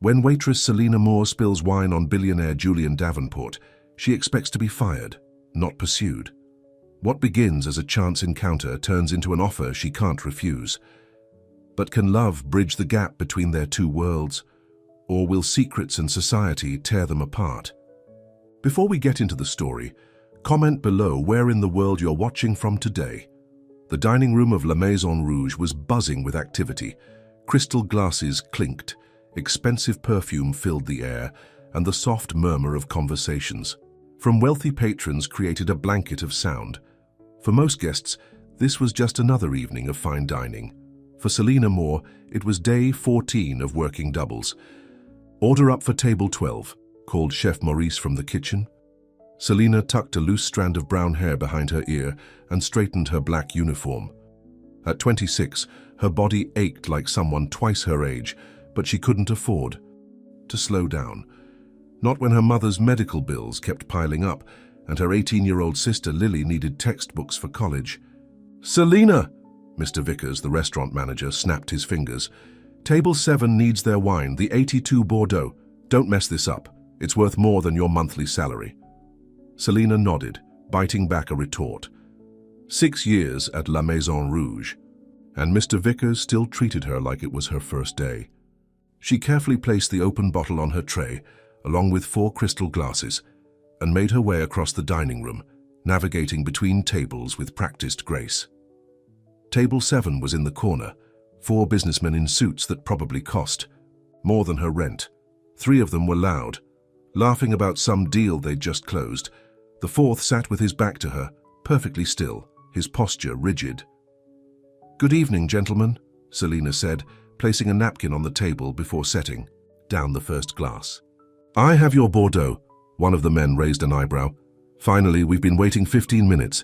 When waitress Selena Moore spills wine on billionaire Julian Davenport, she expects to be fired, not pursued. What begins as a chance encounter turns into an offer she can't refuse. But can love bridge the gap between their two worlds? Or will secrets and society tear them apart? Before we get into the story, comment below where in the world you're watching from today. The dining room of La Maison Rouge was buzzing with activity. Crystal glasses clinked, expensive perfume filled the air, and the soft murmur of conversations from wealthy patrons created a blanket of sound. For most guests, this was just another evening of fine dining. For Selena Moore, it was day 14 of working doubles. "Order up for table 12, called Chef Maurice from the kitchen. Selena tucked a loose strand of brown hair behind her ear and straightened her black uniform. At 26, her body ached like someone twice her age, but she couldn't afford to slow down. Not when her mother's medical bills kept piling up and her 18-year-old sister Lily needed textbooks for college. "Selena!" Mr. Vickers, the restaurant manager, snapped his fingers. "Table 7 needs their wine, the 82 Bordeaux. Don't mess this up. It's worth more than your monthly salary." Selena nodded, biting back a retort. 6 years at La Maison Rouge, and Mr. Vickers still treated her like it was her first day. She carefully placed the open bottle on her tray, along with 4 crystal glasses, and made her way across the dining room, navigating between tables with practiced grace. Table 7 was in the corner, 4 businessmen in suits that probably cost more than her rent. 3 of them were loud, laughing about some deal they'd just closed. The 4th sat with his back to her, perfectly still, his posture rigid. "Good evening, gentlemen," Selena said, placing a napkin on the table before setting down the first glass. "I have your Bordeaux." One of the men raised an eyebrow. "Finally, we've been waiting 15 minutes.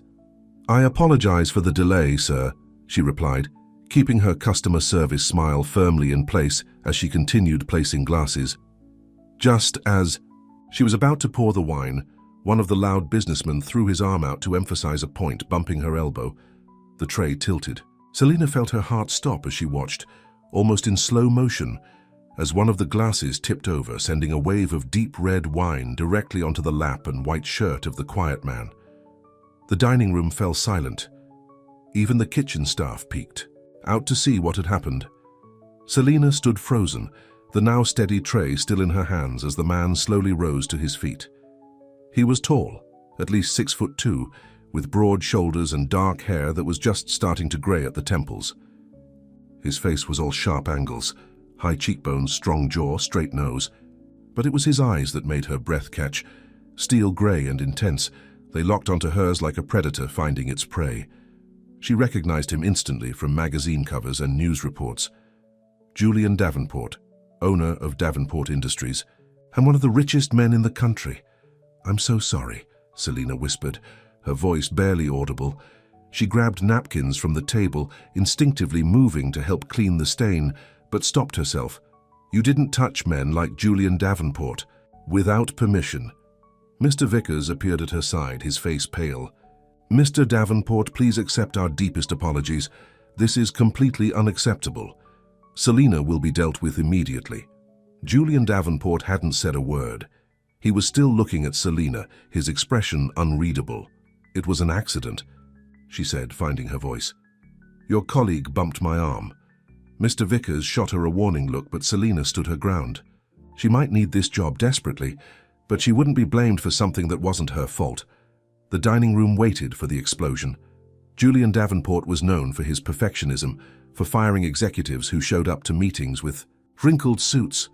"I apologize for the delay, sir," she replied, keeping her customer service smile firmly in place as she continued placing glasses. Just as she was about to pour the wine, one of the loud businessmen threw his arm out to emphasize a point, bumping her elbow. The tray tilted. Selena felt her heart stop as she watched, almost in slow motion, as one of the glasses tipped over, sending a wave of deep red wine directly onto the lap and white shirt of the quiet man. The dining room fell silent. Even the kitchen staff peeked, out to see what had happened. Selena stood frozen, the now steady tray still in her hands as the man slowly rose to his feet. He was tall, at least 6'2", with broad shoulders and dark hair that was just starting to gray at the temples. His face was all sharp angles, high cheekbones, strong jaw, straight nose. But it was his eyes that made her breath catch. Steel gray and intense, they locked onto hers like a predator finding its prey. She recognized him instantly from magazine covers and news reports. Julian Davenport, owner of Davenport Industries, and one of the richest men in the country. "I'm so sorry," Selena whispered, her voice barely audible. She grabbed napkins from the table, instinctively moving to help clean the stain, but stopped herself. "You didn't touch men like Julian Davenport, without permission." Mr. Vickers appeared at her side, his face pale. "Mr. Davenport, please accept our deepest apologies. This is completely unacceptable. Selena will be dealt with immediately." Julian Davenport hadn't said a word. He was still looking at Selena, his expression unreadable. "It was an accident," she said, finding her voice. "Your colleague bumped my arm." Mr. Vickers shot her a warning look, but Selena stood her ground. She might need this job desperately, but she wouldn't be blamed for something that wasn't her fault. The dining room waited for the explosion. Julian Davenport was known for his perfectionism, for firing executives who showed up to meetings with wrinkled suits.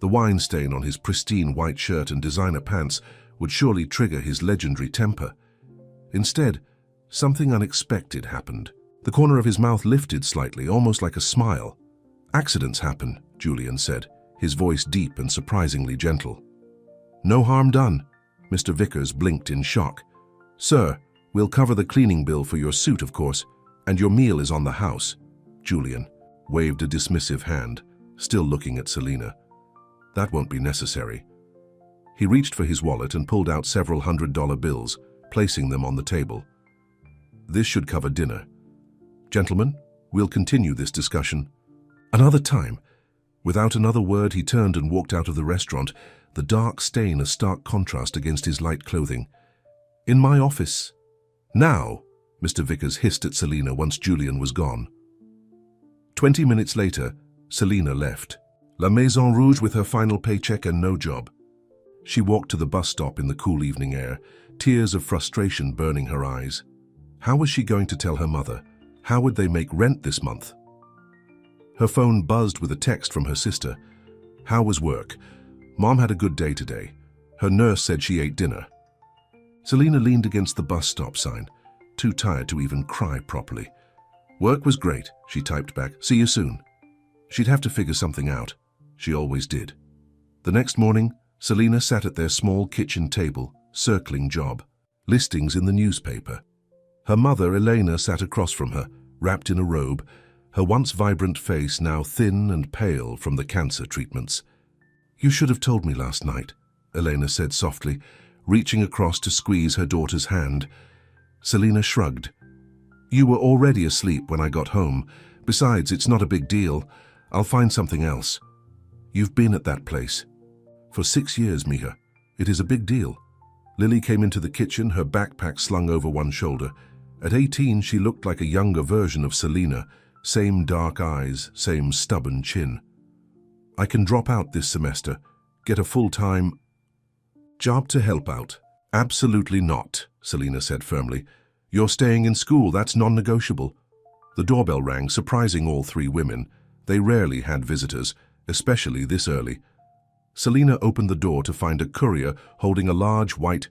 The wine stain on his pristine white shirt and designer pants would surely trigger his legendary temper. Instead, something unexpected happened. The corner of his mouth lifted slightly, almost like a smile. "Accidents happen," Julian said, his voice deep and surprisingly gentle. "No harm done." Mr. Vickers blinked in shock. "Sir, we'll cover the cleaning bill for your suit, of course, and your meal is on the house." Julian waved a dismissive hand, still looking at Selena. "That won't be necessary." He reached for his wallet and pulled out several $100 bills, placing them on the table. "This should cover dinner. Gentlemen, we'll continue this discussion another time." Without another word, he turned and walked out of the restaurant, the dark stain a stark contrast against his light clothing. "In my office." "Now," Mr. Vickers hissed at Selina once Julian was gone. 20 minutes later, Selina left La Maison Rouge with her final paycheck and no job. She walked to the bus stop in the cool evening air, tears of frustration burning her eyes. How was she going to tell her mother? How would they make rent this month? Her phone buzzed with a text from her sister. "How was work? Mom had a good day today. Her nurse said she ate dinner." Selina leaned against the bus stop sign, too tired to even cry properly. "Work was great," she typed back. "See you soon." She'd have to figure something out. She always did. The next morning, Selina sat at their small kitchen table, circling job listings in the newspaper. Her mother, Elena, sat across from her, wrapped in a robe, her once vibrant face now thin and pale from the cancer treatments. "You should have told me last night," Elena said softly, reaching across to squeeze her daughter's hand. Selina shrugged. "You were already asleep when I got home. Besides, it's not a big deal. I'll find something else. You've been at that place for 6 years, Mija. It is a big deal." Lily came into the kitchen, her backpack slung over one shoulder. At 18, she looked like a younger version of Selina, same dark eyes, same stubborn chin. "I can drop out this semester, get a full-time job to help out." "Absolutely not," Selina said firmly. "You're staying in school, that's non-negotiable." The doorbell rang, surprising all three women. They rarely had visitors, especially this early. Selina opened the door to find a courier holding a large white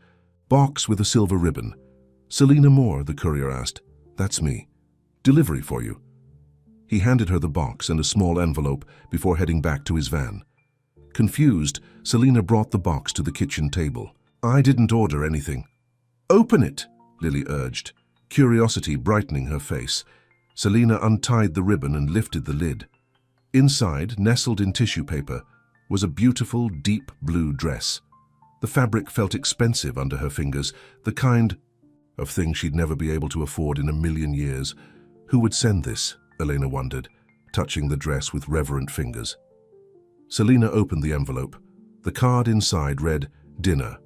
box with a silver ribbon. "Selina Moore," the courier asked. "That's me. Delivery for you." He handed her the box and a small envelope before heading back to his van. Confused, Selina brought the box to the kitchen table. "I didn't order anything." "Open it," Lily urged, curiosity brightening her face. Selina untied the ribbon and lifted the lid. Inside, nestled in tissue paper, was a beautiful, deep blue dress. The fabric felt expensive under her fingers, the kind of thing she'd never be able to afford in a million years. Who would send this? Elena wondered, touching the dress with reverent fingers. Selina opened the envelope. The card inside read, "Dinner.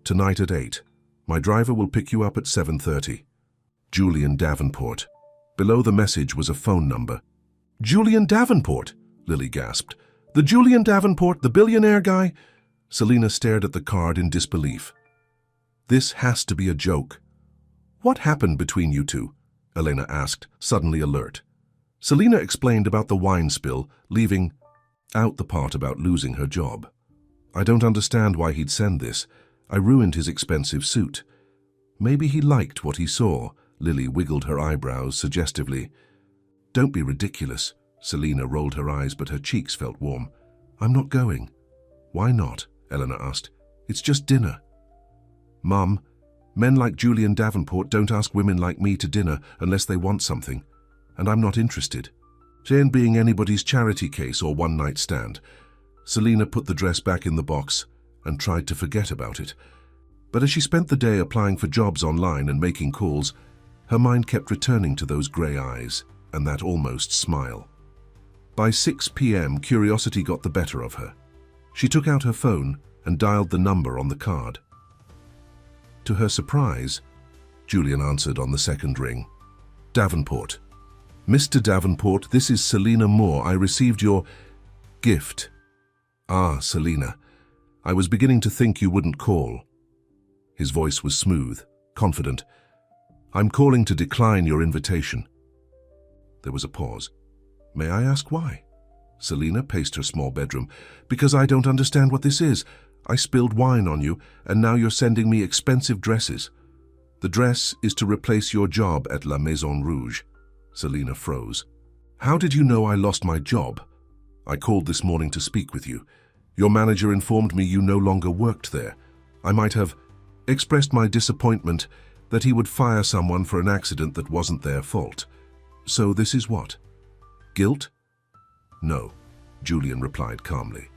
Tonight at 8. My driver will pick you up at 7:30. Julian Davenport." Below the message was a phone number. "Julian Davenport!" Lily gasped. "The Julian Davenport, the billionaire guy?" Selina stared at the card in disbelief. "This has to be a joke." "What happened between you two?" Elena asked, suddenly alert. Selina explained about the wine spill, leaving out the part about losing her job. "I don't understand why he'd send this. I ruined his expensive suit." "Maybe he liked what he saw." Lily wiggled her eyebrows suggestively. "Don't be ridiculous." Selina rolled her eyes, but her cheeks felt warm. "I'm not going." "Why not?" Eleanor asked. "It's just dinner." "Mum, men like Julian Davenport don't ask women like me to dinner unless they want something. And I'm not interested. She ain't being anybody's charity case or one-night stand." Selina put the dress back in the box and tried to forget about it. But as she spent the day applying for jobs online and making calls, her mind kept returning to those grey eyes and that almost smile. By 6 p.m., curiosity got the better of her. She took out her phone and dialed the number on the card. To her surprise, Julian answered on the second ring. "Davenport. Mr. Davenport, this is Selina Moore. I received your gift." "Ah, Selina. I was beginning to think you wouldn't call." His voice was smooth, confident. "I'm calling to decline your invitation." There was a pause. "May I ask why?" Selina paced her small bedroom. "Because I don't understand what this is. I spilled wine on you, and now you're sending me expensive dresses." "The dress is to replace your job at La Maison Rouge." Selina froze. "How did you know I lost my job?" "I called this morning to speak with you. Your manager informed me you no longer worked there. I might have expressed my disappointment that he would fire someone for an accident that wasn't their fault. So this is what? Guilt?" "No," Julian replied calmly.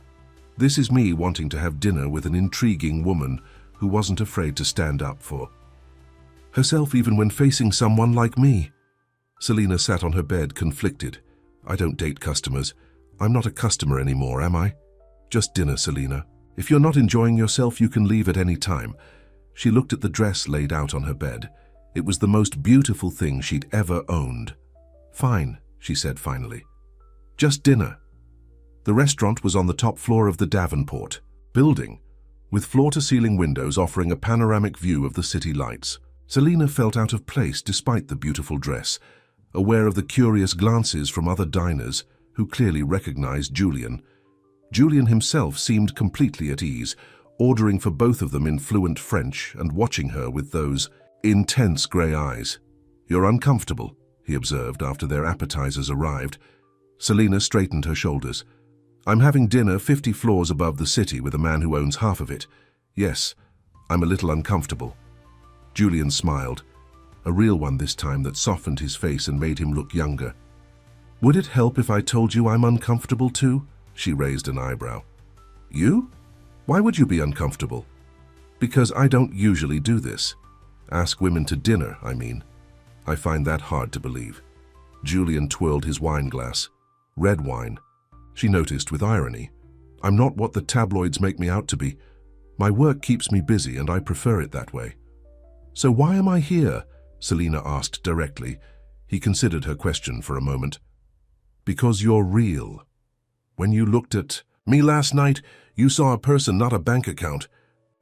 "This is me wanting to have dinner with an intriguing woman who wasn't afraid to stand up for herself even when facing someone like me." Selina sat on her bed, conflicted. "I don't date customers. I'm not a customer anymore, am I? Just dinner, Selina. If you're not enjoying yourself, you can leave at any time. She looked at the dress laid out on her bed. It was the most beautiful thing she'd ever owned. Fine, she said finally. Just dinner. The restaurant was on the top floor of the Davenport building, with floor-to-ceiling windows offering a panoramic view of the city lights. Selina felt out of place despite the beautiful dress, aware of the curious glances from other diners who clearly recognized Julian. Julian himself seemed completely at ease, ordering for both of them in fluent French and watching her with those intense grey eyes. "You're uncomfortable," he observed after their appetizers arrived. Selina straightened her shoulders. "I'm having dinner 50 floors above the city with a man who owns half of it. Yes, I'm a little uncomfortable." Julian smiled, a real one this time that softened his face and made him look younger. "Would it help if I told you I'm uncomfortable too?" She raised an eyebrow. "You? Why would you be uncomfortable?" "Because I don't usually do this. Ask women to dinner, I mean. I find that hard to believe." Julian twirled his wine glass. Red wine. She noticed with irony. "I'm not what the tabloids make me out to be. My work keeps me busy and I prefer it that way." "So why am I here?" Selina asked directly. He considered her question for a moment. "Because you're real. When you looked at me last night, you saw a person, not a bank account."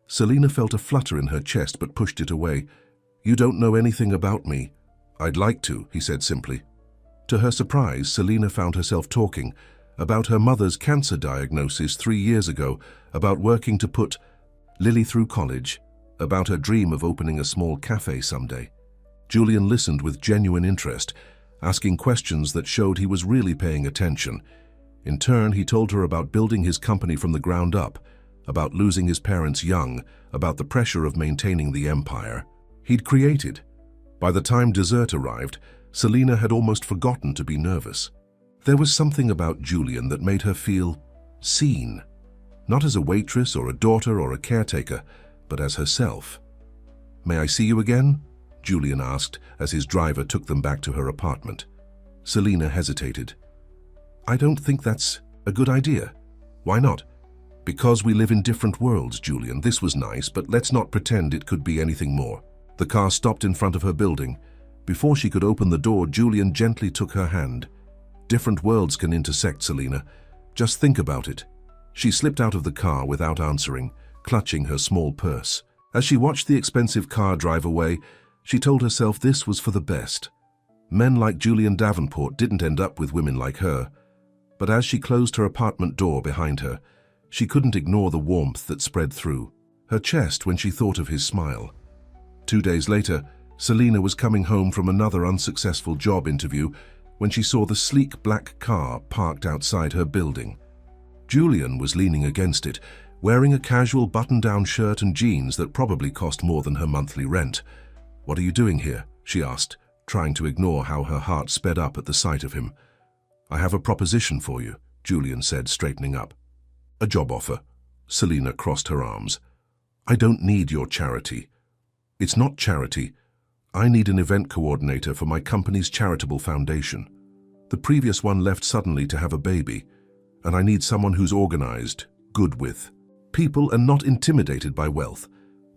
Selina felt a flutter in her chest but pushed it away. "You don't know anything about me." "I'd like to," he said simply. To her surprise, Selina found herself talking about her mother's cancer diagnosis 3 years ago, about working to put Lily through college, about her dream of opening a small cafe someday. Julian listened with genuine interest, asking questions that showed he was really paying attention. In turn, he told her about building his company from the ground up, about losing his parents young, about the pressure of maintaining the empire he'd created. By the time dessert arrived, Selina had almost forgotten to be nervous. There was something about Julian that made her feel seen, not as a waitress or a daughter or a caretaker, but as herself. "May I see you again?" Julian asked as his driver took them back to her apartment. Selina hesitated. "I don't think that's a good idea." "Why not?" "Because we live in different worlds, Julian. This was nice, but let's not pretend it could be anything more." The car stopped in front of her building. Before she could open the door, Julian gently took her hand. "Different worlds can intersect, Selina. Just think about it." She slipped out of the car without answering, clutching her small purse. As she watched the expensive car drive away, she told herself this was for the best. Men like Julian Davenport didn't end up with women like her. But as she closed her apartment door behind her, she couldn't ignore the warmth that spread through her chest when she thought of his smile. 2 days later, Selina was coming home from another unsuccessful job interview when she saw the sleek black car parked outside her building. Julian was leaning against it, wearing a casual button-down shirt and jeans that probably cost more than her monthly rent. "What are you doing here?" she asked, trying to ignore how her heart sped up at the sight of him. "I have a proposition for you," Julian said, straightening up. "A job offer." Selina crossed her arms. "I don't need your charity." "It's not charity. I need an event coordinator for my company's charitable foundation. The previous one left suddenly to have a baby, and I need someone who's organized, good with people, and not intimidated by wealth.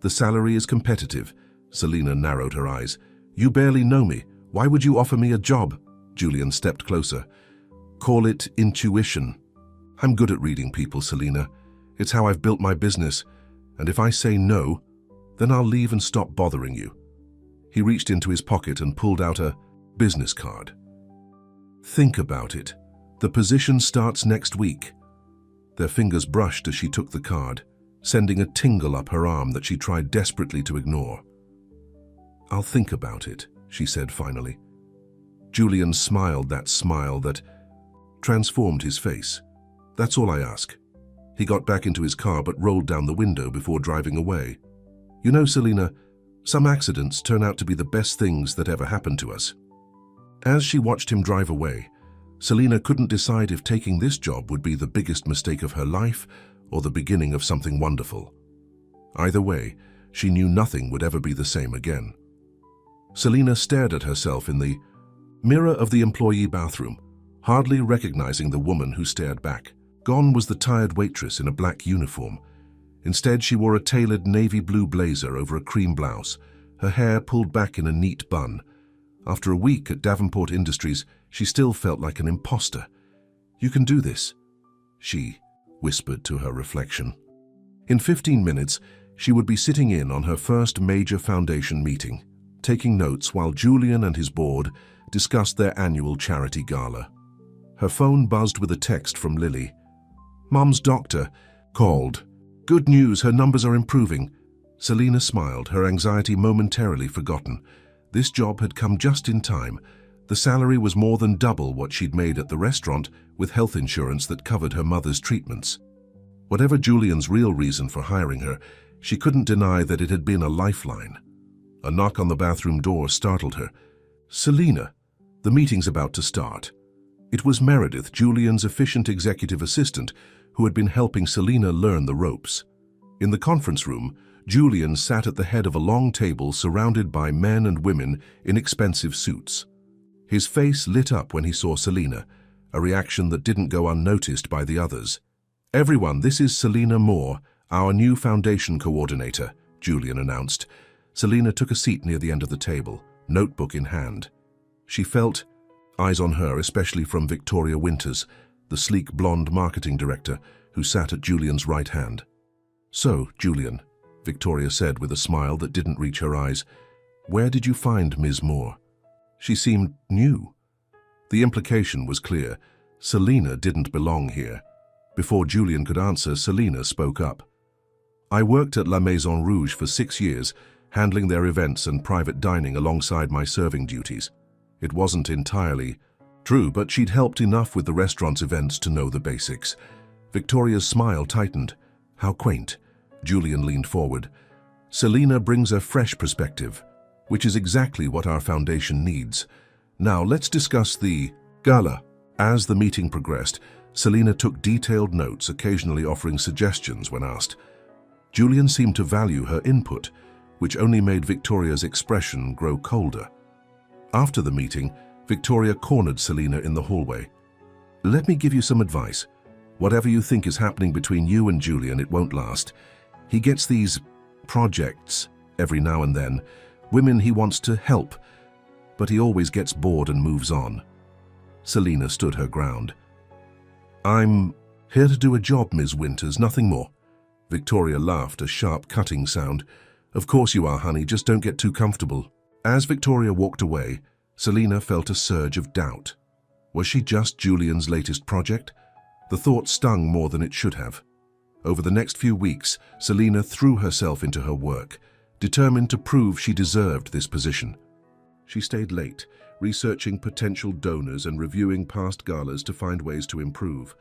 The salary is competitive." Selina narrowed her eyes. "You barely know me. Why would you offer me a job?" Julian stepped closer. "Call it intuition. I'm good at reading people, Selina. It's how I've built my business, and if I say no, then I'll leave and stop bothering you." He reached into his pocket and pulled out a business card. "Think about it. The position starts next week." Their fingers brushed as she took the card, sending a tingle up her arm that she tried desperately to ignore. "I'll think about it," she said finally. Julian smiled that smile that transformed his face. "That's all I ask." He got back into his car but rolled down the window before driving away. "You know, Selina, some accidents turn out to be the best things that ever happened to us." As she watched him drive away, Selina couldn't decide if taking this job would be the biggest mistake of her life or the beginning of something wonderful. Either way, she knew nothing would ever be the same again. Selina stared at herself in the mirror of the employee bathroom, hardly recognizing the woman who stared back. Gone was the tired waitress in a black uniform. Instead, she wore a tailored navy blue blazer over a cream blouse, her hair pulled back in a neat bun. After a week at Davenport Industries, she still felt like an imposter. "You can do this," she whispered to her reflection. In 15 minutes, she would be sitting in on her first major foundation meeting, taking notes while Julian and his board discussed their annual charity gala. Her phone buzzed with a text from Lily. "Mom's doctor called. Good news, her numbers are improving." Selina smiled, her anxiety momentarily forgotten. This job had come just in time. The salary was more than double what she'd made at the restaurant, with health insurance that covered her mother's treatments. Whatever Julian's real reason for hiring her, she couldn't deny that it had been a lifeline. A knock on the bathroom door startled her. "Selina, the meeting's about to start." It was Meredith, Julian's efficient executive assistant, who had been helping Selina learn the ropes. In the conference room, Julian sat at the head of a long table surrounded by men and women in expensive suits. His face lit up when he saw Selina, a reaction that didn't go unnoticed by the others. "Everyone, this is Selina Moore, our new foundation coordinator," Julian announced. Selina took a seat near the end of the table, notebook in hand. She felt eyes on her, especially from Victoria Winters, the sleek blonde marketing director who sat at Julian's right hand. "So, Julian," Victoria said with a smile that didn't reach her eyes, "where did you find Ms. Moore?" She seemed new. The implication was clear. Selina didn't belong here. Before Julian could answer, Selina spoke up. "I worked at La Maison Rouge for 6 years, handling their events and private dining alongside my serving duties. It wasn't entirely true, but she'd helped enough with the restaurant's events to know the basics." Victoria's smile tightened. "How quaint." Julian leaned forward. "Selina brings a fresh perspective, which is exactly what our foundation needs. Now let's discuss the gala." As the meeting progressed, Selina took detailed notes, occasionally offering suggestions when asked. Julian seemed to value her input, which only made Victoria's expression grow colder. After the meeting, Victoria cornered Selina in the hallway. "Let me give you some advice. Whatever you think is happening between you and Julian, it won't last. He gets these projects every now and then, women he wants to help, but he always gets bored and moves on." Selina stood her ground. "I'm here to do a job, Ms. Winters, nothing more." Victoria laughed, a sharp cutting sound. "Of course you are, honey, just don't get too comfortable." As Victoria walked away, Selina felt a surge of doubt. Was she just Julian's latest project? The thought stung more than it should have. Over the next few weeks, Selina threw herself into her work, determined to prove she deserved this position. She stayed late, researching potential donors and reviewing past galas to find ways to improve.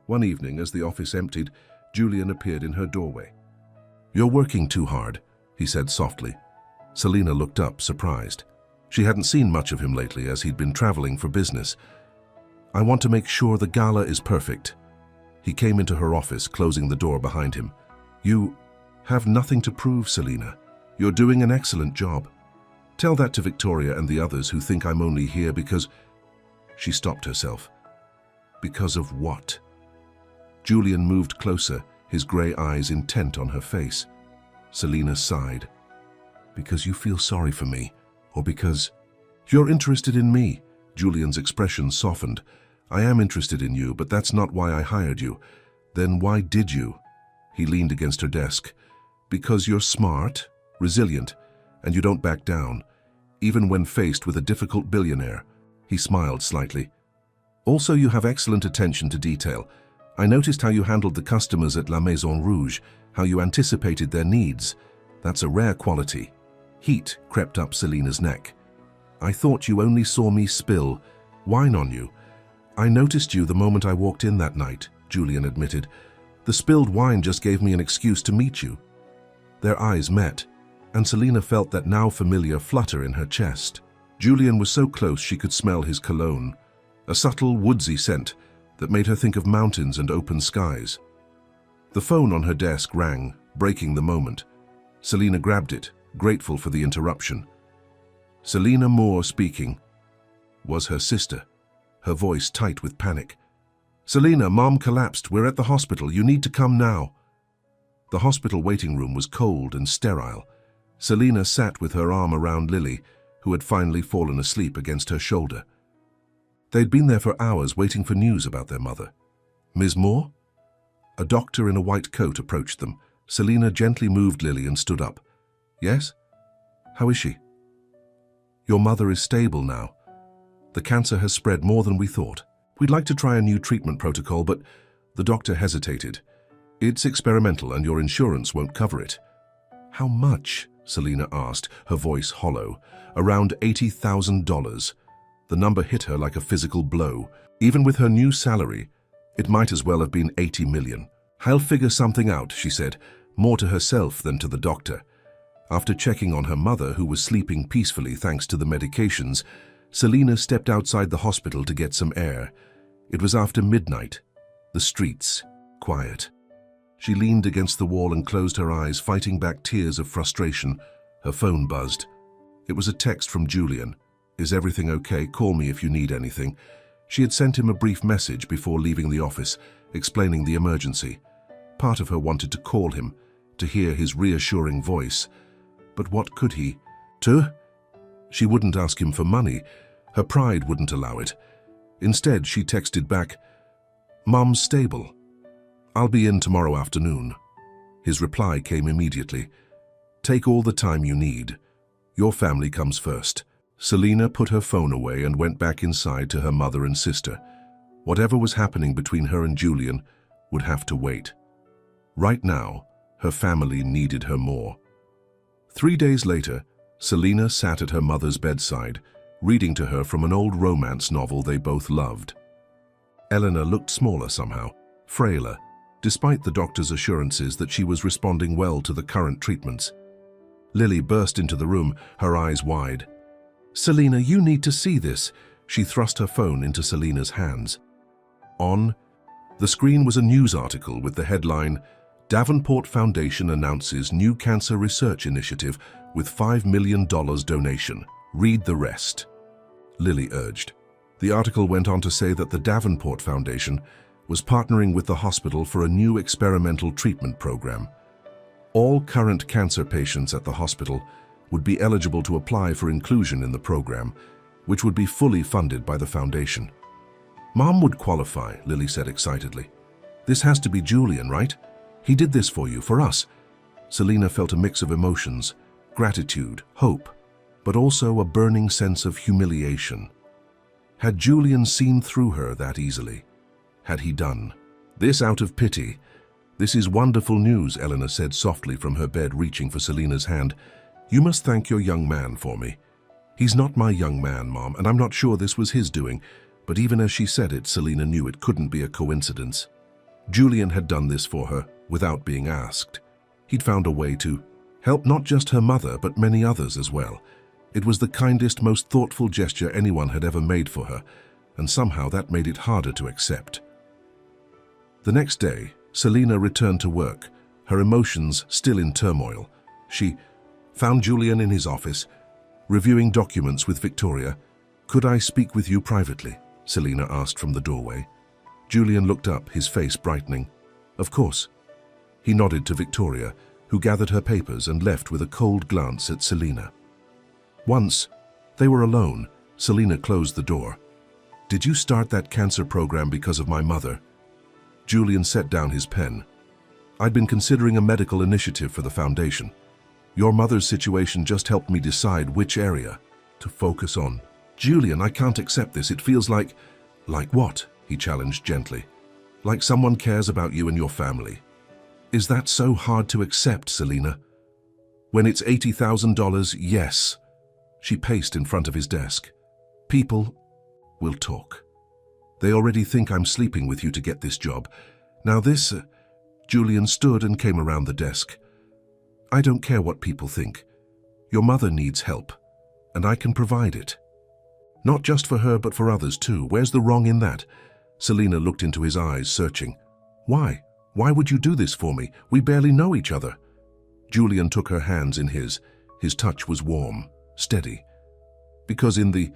One evening, as the office emptied, Julian appeared in her doorway. "You're working too hard," he said softly. Selina looked up, surprised. She hadn't seen much of him lately as he'd been traveling for business. "I want to make sure the gala is perfect." He came into her office, closing the door behind him. "You have nothing to prove, Selina. You're doing an excellent job. Tell that to Victoria and the others who think I'm only here because—" She stopped herself. "Because of what?" Julian moved closer, his grey eyes intent on her face. Selina sighed. "Because you feel sorry for me, or because—" "You're interested in me." Julian's expression softened. "I am interested in you, but that's not why I hired you." "Then why did you?" He leaned against her desk. "Because you're smart, resilient, and you don't back down, even when faced with a difficult billionaire." He smiled slightly. "Also, you have excellent attention to detail. I noticed how you handled the customers at La Maison Rouge, how you anticipated their needs. That's a rare quality." Heat crept up Selina's neck. "I thought you only saw me spill wine on you." "I noticed you the moment I walked in that night," Julian admitted. "The spilled wine just gave me an excuse to meet you." Their eyes met, and Selina felt that now familiar flutter in her chest. Julian was so close she could smell his cologne, a subtle woodsy scent that made her think of mountains and open skies. The phone on her desk rang, breaking the moment. Selina grabbed it, grateful for the interruption. Selina Moore speaking. Was her sister. her voice tight with panic. "Selina, Mom collapsed. We're at the hospital. You need to come now." The hospital waiting room was cold and sterile. Selina sat with her arm around Lily, who had finally fallen asleep against her shoulder. They'd been there for hours waiting for news about their mother. "Ms. Moore?" A doctor in a white coat approached them. Selina gently moved Lily and stood up. "Yes? How is she?" "Your mother is stable now. The cancer has spread more than we thought. We'd like to try a new treatment protocol, but..." The doctor hesitated. "It's experimental and your insurance won't cover it." "How much?" Selina asked, her voice hollow. "Around $80,000. The number hit her like a physical blow. Even with her new salary, it might as well have been 80 million. "I'll figure something out," she said, more to herself than to the doctor. After checking on her mother, who was sleeping peacefully thanks to the medications, Selina stepped outside the hospital to get some air. It was after midnight. The streets, quiet. She leaned against the wall and closed her eyes, fighting back tears of frustration. Her phone buzzed. It was a text from Julian. "Is everything okay? Call me if you need anything." She had sent him a brief message before leaving the office, explaining the emergency. Part of her wanted to call him, to hear his reassuring voice. But what could he? She wouldn't ask him for money. Her pride wouldn't allow it. Instead, she texted back, "Mom's stable. I'll be in tomorrow afternoon." His reply came immediately. "Take all the time you need. Your family comes first." Selina put her phone away and went back inside to her mother and sister. Whatever was happening between her and Julian would have to wait. Right now, her family needed her more. 3 days later, Selina sat at her mother's bedside, reading to her from an old romance novel they both loved. Eleanor looked smaller somehow, frailer, despite the doctor's assurances that she was responding well to the current treatments. Lily burst into the room, her eyes wide. "Selina, you need to see this." She thrust her phone into Selina's hands. On the screen was a news article with the headline, "Davenport Foundation announces new cancer research initiative with $5 million donation. Read the rest." Lily urged. The article went on to say that the Davenport Foundation was partnering with the hospital for a new experimental treatment program. All current cancer patients at the hospital would be eligible to apply for inclusion in the program, which would be fully funded by the foundation. "Mom would qualify," Lily said excitedly. "This has to be Julian, right? He did this for you, for us." Selina felt a mix of emotions, gratitude, hope, but also a burning sense of humiliation. Had Julian seen through her that easily? Had he done this out of pity? "This is wonderful news," Eleanor said softly from her bed, reaching for Selina's hand. "You must thank your young man for me." "He's not my young man, Mom, and I'm not sure this was his doing." But even as she said it, Selina knew it couldn't be a coincidence. Julian had done this for her without being asked. He'd found a way to help not just her mother, but many others as well. It was the kindest, most thoughtful gesture anyone had ever made for her, and somehow that made it harder to accept. The next day, Selina returned to work, her emotions still in turmoil. She found Julian in his office, reviewing documents with Victoria. "Could I speak with you privately?" Selina asked from the doorway. Julian looked up, his face brightening. "Of course." He nodded to Victoria, who gathered her papers and left with a cold glance at Selina. Once they were alone, Selina closed the door. "Did you start that cancer program because of my mother?" Julian set down his pen. "I'd been considering a medical initiative for the foundation. Your mother's situation just helped me decide which area to focus on." "Julian, I can't accept this. It feels like..." "Like what?" he challenged gently. "Like someone cares about you and your family." "Is that so hard to accept, Selina?" "When it's $80,000, yes." She paced in front of his desk. "People will talk. They already think I'm sleeping with you to get this job. Now this..." Julian stood and came around the desk. "I don't care what people think. Your mother needs help, and I can provide it. Not just for her, but for others too. Where's the wrong in that?" Selina looked into his eyes, searching. "Why? Why would you do this for me? We barely know each other." Julian took her hands in his. His touch was warm, steady. "Because in the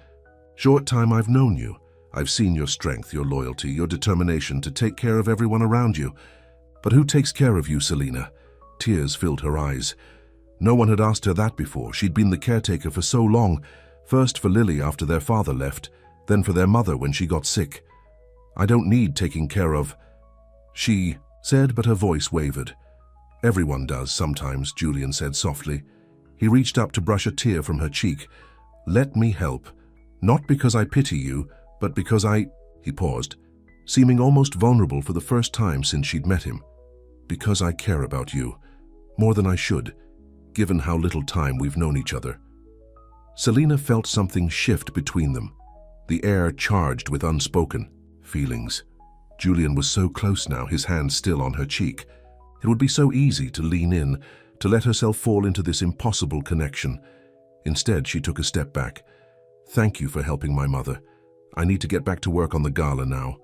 short time I've known you, I've seen your strength, your loyalty, your determination to take care of everyone around you. But who takes care of you, Selina? Tears filled her eyes. No one had asked her that before. She'd been the caretaker for so long, first for Lily after their father left, then for their mother when she got sick. I don't need taking care of, she said, but her voice wavered. Everyone does sometimes, Julian said softly. He reached up to brush a tear from her cheek. Let me help. Not because I pity you, but because he paused, seeming almost vulnerable for the first time since she'd met him. Because I care about you, more than I should, given how little time we've known each other. Selina felt something shift between them, the air charged with unspoken feelings. Julian was so close now, his hand still on her cheek. It would be so easy to lean in, to let herself fall into this impossible connection. Instead, she took a step back. Thank you for helping my mother. I need to get back to work on the gala now.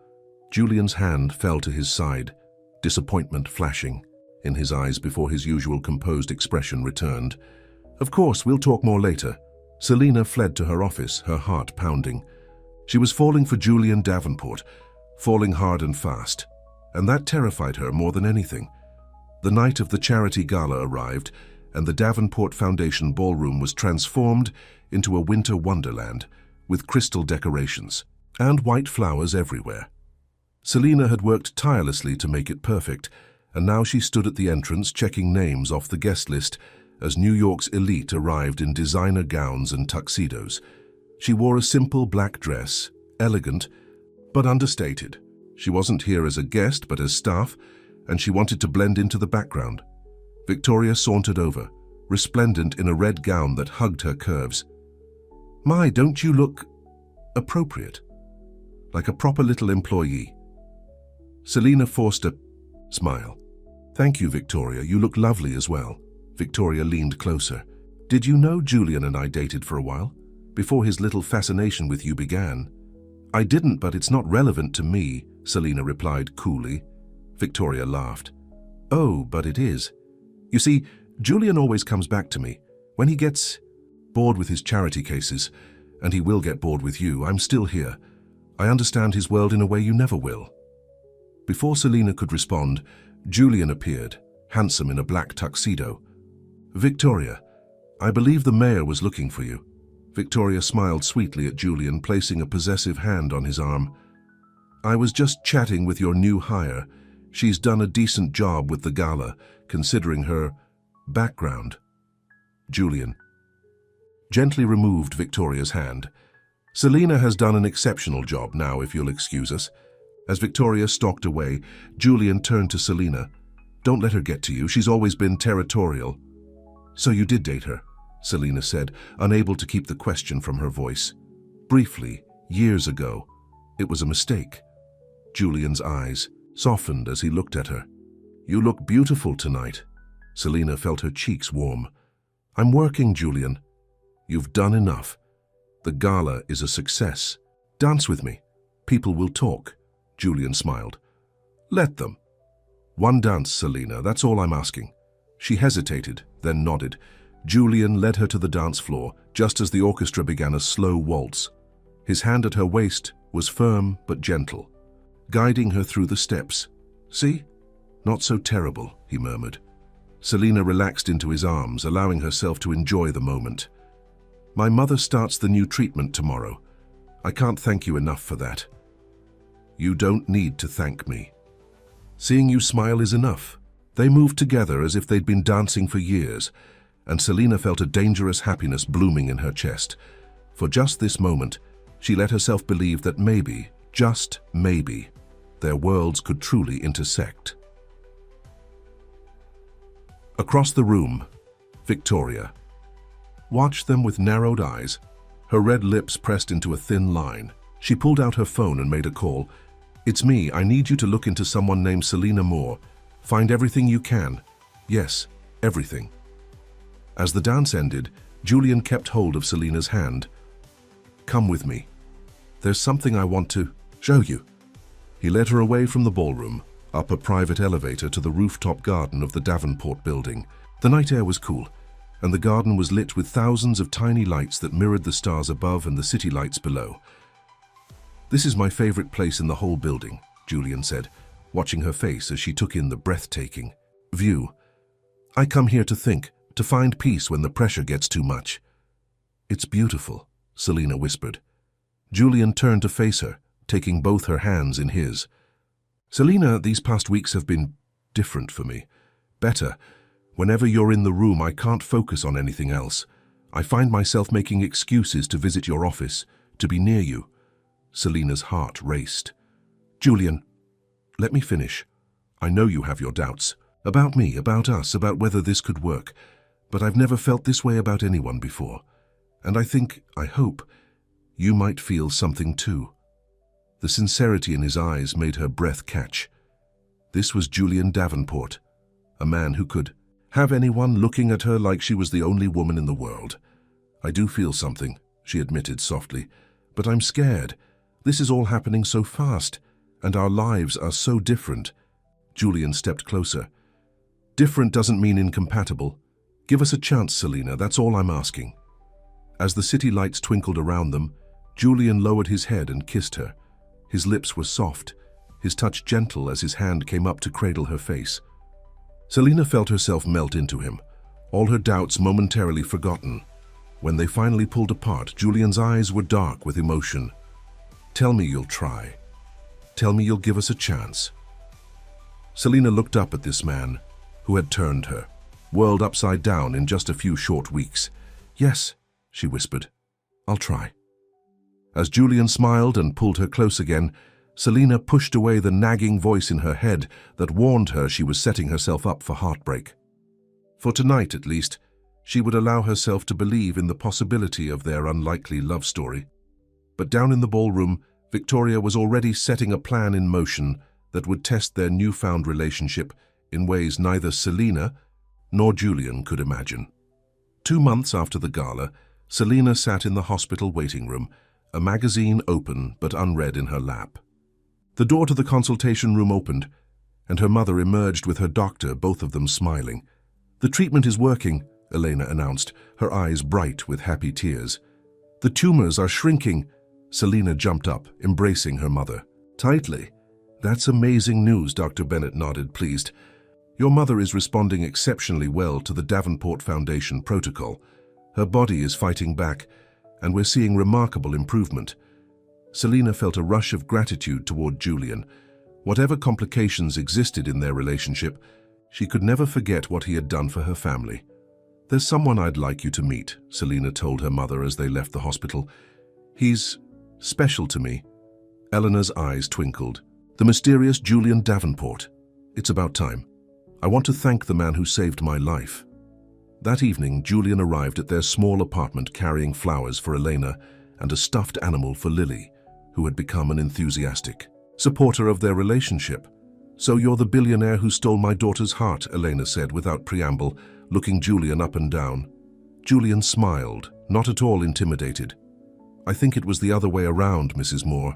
Julian's hand fell to his side, disappointment flashing in his eyes before his usual composed expression returned. Of course, we'll talk more later. Selina fled to her office, her heart pounding. She was falling for Julian Davenport, falling hard and fast, and that terrified her more than anything. The night of the charity gala arrived, and the Davenport Foundation ballroom was transformed into a winter wonderland, with crystal decorations and white flowers everywhere. Selina had worked tirelessly to make it perfect, and now she stood at the entrance checking names off the guest list as New York's elite arrived in designer gowns and tuxedos. She wore a simple black dress, elegant but understated. She wasn't here as a guest but as staff, and she wanted to blend into the background. Victoria sauntered over, resplendent in a red gown that hugged her curves. My, don't you look appropriate? Like a proper little employee. Selina forced a smile. Thank you, Victoria. You look lovely as well. Victoria leaned closer. Did you know Julian and I dated for a while? Before his little fascination with you began? I didn't, but it's not relevant to me, Selina replied coolly. Victoria laughed. Oh, but it is. You see, Julian always comes back to me. When he gets bored with his charity cases, and he will get bored with you, I'm still here. I understand his world in a way you never will. Before Selina could respond, Julian appeared, handsome in a black tuxedo. Victoria, I believe the mayor was looking for you. Victoria smiled sweetly at Julian, placing a possessive hand on his arm. I was just chatting with your new hire. She's done a decent job with the gala, considering her background. Julian gently removed Victoria's hand. Selina has done an exceptional job now, if you'll excuse us. As Victoria stalked away, Julian turned to Selina. Don't let her get to you. She's always been territorial. So you did date her, Selina said, unable to keep the question from her voice. Briefly, years ago. It was a mistake. Julian's eyes softened as he looked at her. You look beautiful tonight. Selina felt her cheeks warm. I'm working, Julian. You've done enough. The gala is a success. Dance with me. People will talk. Julian smiled. Let them. One dance, Selina, that's all I'm asking. She hesitated, then nodded. Julian led her to the dance floor, just as the orchestra began a slow waltz. His hand at her waist was firm but gentle, guiding her through the steps. See? Not so terrible, he murmured. Selina relaxed into his arms, allowing herself to enjoy the moment. My mother starts the new treatment tomorrow. I can't thank you enough for that. You don't need to thank me. Seeing you smile is enough. They moved together as if they'd been dancing for years, and Selina felt a dangerous happiness blooming in her chest. For just this moment, she let herself believe that maybe, just maybe, their worlds could truly intersect. Across the room, Victoria watched them with narrowed eyes, her red lips pressed into a thin line. She pulled out her phone and made a call. It's me. I need you to look into someone named Selina Moore. Find everything you can. Yes, everything. As the dance ended, Julian kept hold of Selina's hand. Come with me. There's something I want to show you. He led her away from the ballroom, up a private elevator to the rooftop garden of the Davenport building. The night air was cool, and the garden was lit with thousands of tiny lights that mirrored the stars above and the city lights below. This is my favorite place in the whole building, Julian said, watching her face as she took in the breathtaking view. I come here to think, to find peace when the pressure gets too much. It's beautiful, Selina whispered. Julian turned to face her, taking both her hands in his. Selina, these past weeks have been different for me. Better. Whenever you're in the room, I can't focus on anything else. I find myself making excuses to visit your office, to be near you. Selina's heart raced. Julian, let me finish. I know you have your doubts. About me, about us, about whether this could work. But I've never felt this way about anyone before. And I hope, you might feel something too. The sincerity in his eyes made her breath catch. This was Julian Davenport, a man who could have anyone looking at her like she was the only woman in the world. I do feel something, she admitted softly, but I'm scared. This is all happening so fast, and our lives are so different. Julian stepped closer. Different doesn't mean incompatible. Give us a chance, Selina, that's all I'm asking. As the city lights twinkled around them, Julian lowered his head and kissed her. His lips were soft, his touch gentle as his hand came up to cradle her face. Selina felt herself melt into him, all her doubts momentarily forgotten. When they finally pulled apart, Julian's eyes were dark with emotion. Tell me you'll try. Tell me you'll give us a chance. Selina looked up at this man, who had turned her, world upside down in just a few short weeks. Yes, she whispered. I'll try. As Julian smiled and pulled her close again, Selina pushed away the nagging voice in her head that warned her she was setting herself up for heartbreak. For tonight, at least, she would allow herself to believe in the possibility of their unlikely love story. But down in the ballroom, Victoria was already setting a plan in motion that would test their newfound relationship in ways neither Selina nor Julian could imagine. 2 months after the gala, Selina sat in the hospital waiting room, a magazine open but unread in her lap. The door to the consultation room opened, and her mother emerged with her doctor, both of them smiling. The treatment is working, Elena announced, her eyes bright with happy tears. The tumors are shrinking. Selina jumped up, embracing her mother tightly. That's amazing news, Dr. Bennett nodded, pleased. Your mother is responding exceptionally well to the Davenport Foundation protocol. Her body is fighting back, and we're seeing remarkable improvement. Selina felt a rush of gratitude toward Julian. Whatever complications existed in their relationship, she could never forget what he had done for her family. There's someone I'd like you to meet, Selina told her mother as they left the hospital. He's special to me. Eleanor's eyes twinkled. The mysterious Julian Davenport. It's about time. I want to thank the man who saved my life. That evening, Julian arrived at their small apartment carrying flowers for Elena and a stuffed animal for Lily, who had become an enthusiastic supporter of their relationship. So you're the billionaire who stole my daughter's heart, Elena said without preamble, looking Julian up and down. Julian smiled, not at all intimidated. I think it was the other way around, Mrs. Moore.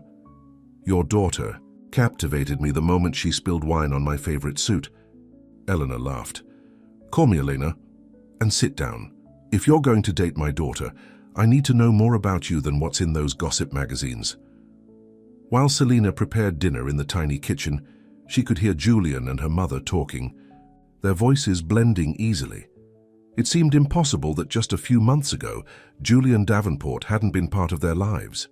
Your daughter captivated me the moment she spilled wine on my favorite suit. Eleanor laughed. Call me Elena, and sit down. If you're going to date my daughter, I need to know more about you than what's in those gossip magazines. While Selina prepared dinner in the tiny kitchen, she could hear Julian and her mother talking, their voices blending easily. It seemed impossible that just a few months ago, Julian Davenport hadn't been part of their lives.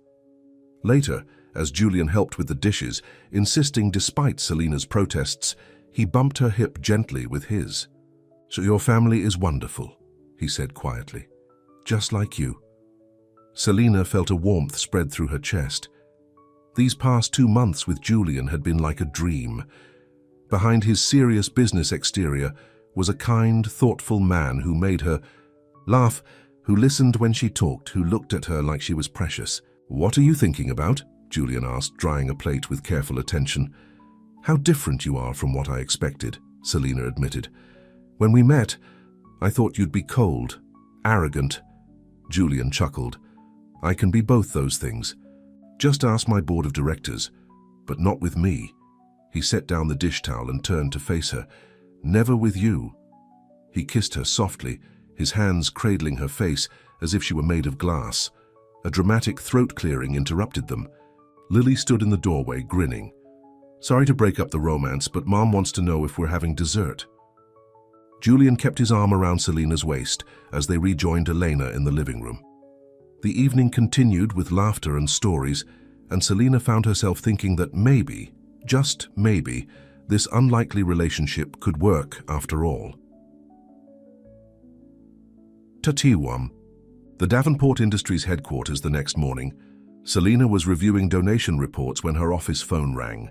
Later, as Julian helped with the dishes, insisting despite Selina's protests, he bumped her hip gently with his. So your family is wonderful, he said quietly. Just like you. Selina felt a warmth spread through her chest. These past 2 months with Julian had been like a dream. Behind his serious business exterior was a kind, thoughtful man who made her laugh, who listened when she talked, who looked at her like she was precious. What are you thinking about? Julian asked, drying a plate with careful attention. How different you are from what I expected, Selina admitted. When we met, I thought you'd be cold, arrogant. Julian chuckled. I can be both those things. Just ask my board of directors, but not with me. He set down the dish towel and turned to face her. Never with you. He kissed her softly, his hands cradling her face as if she were made of glass. A dramatic throat clearing interrupted them. Lily stood in the doorway, grinning. Sorry to break up the romance, but Mom wants to know if we're having dessert. Julian kept his arm around Selina's waist as they rejoined Elena in the living room. The evening continued with laughter and stories, and Selina found herself thinking that maybe, just maybe, this unlikely relationship could work after all. Tatiwam. The Davenport Industries headquarters the next morning. Selina was reviewing donation reports when her office phone rang.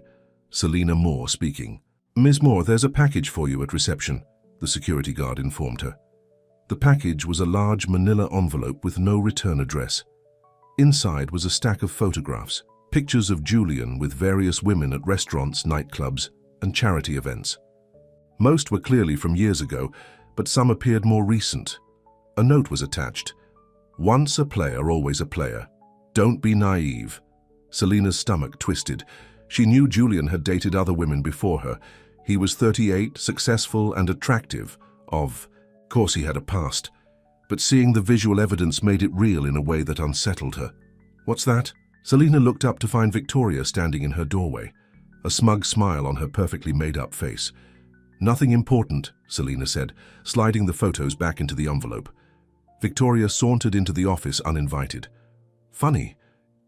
Selina Moore speaking. "Ms. Moore, there's a package for you at reception," the security guard informed her. The package was a large manila envelope with no return address. Inside was a stack of photographs, pictures of Julian with various women at restaurants, nightclubs, and charity events. Most were clearly from years ago, but some appeared more recent. A note was attached. "Once a player, always a player. Don't be naive." Selina's stomach twisted. She knew Julian had dated other women before her. He was 38, successful and attractive. Of course he had a past. But seeing the visual evidence made it real in a way that unsettled her. "What's that?" Selina looked up to find Victoria standing in her doorway, a smug smile on her perfectly made-up face. "Nothing important," Selina said, sliding the photos back into the envelope. Victoria sauntered into the office uninvited. "Funny.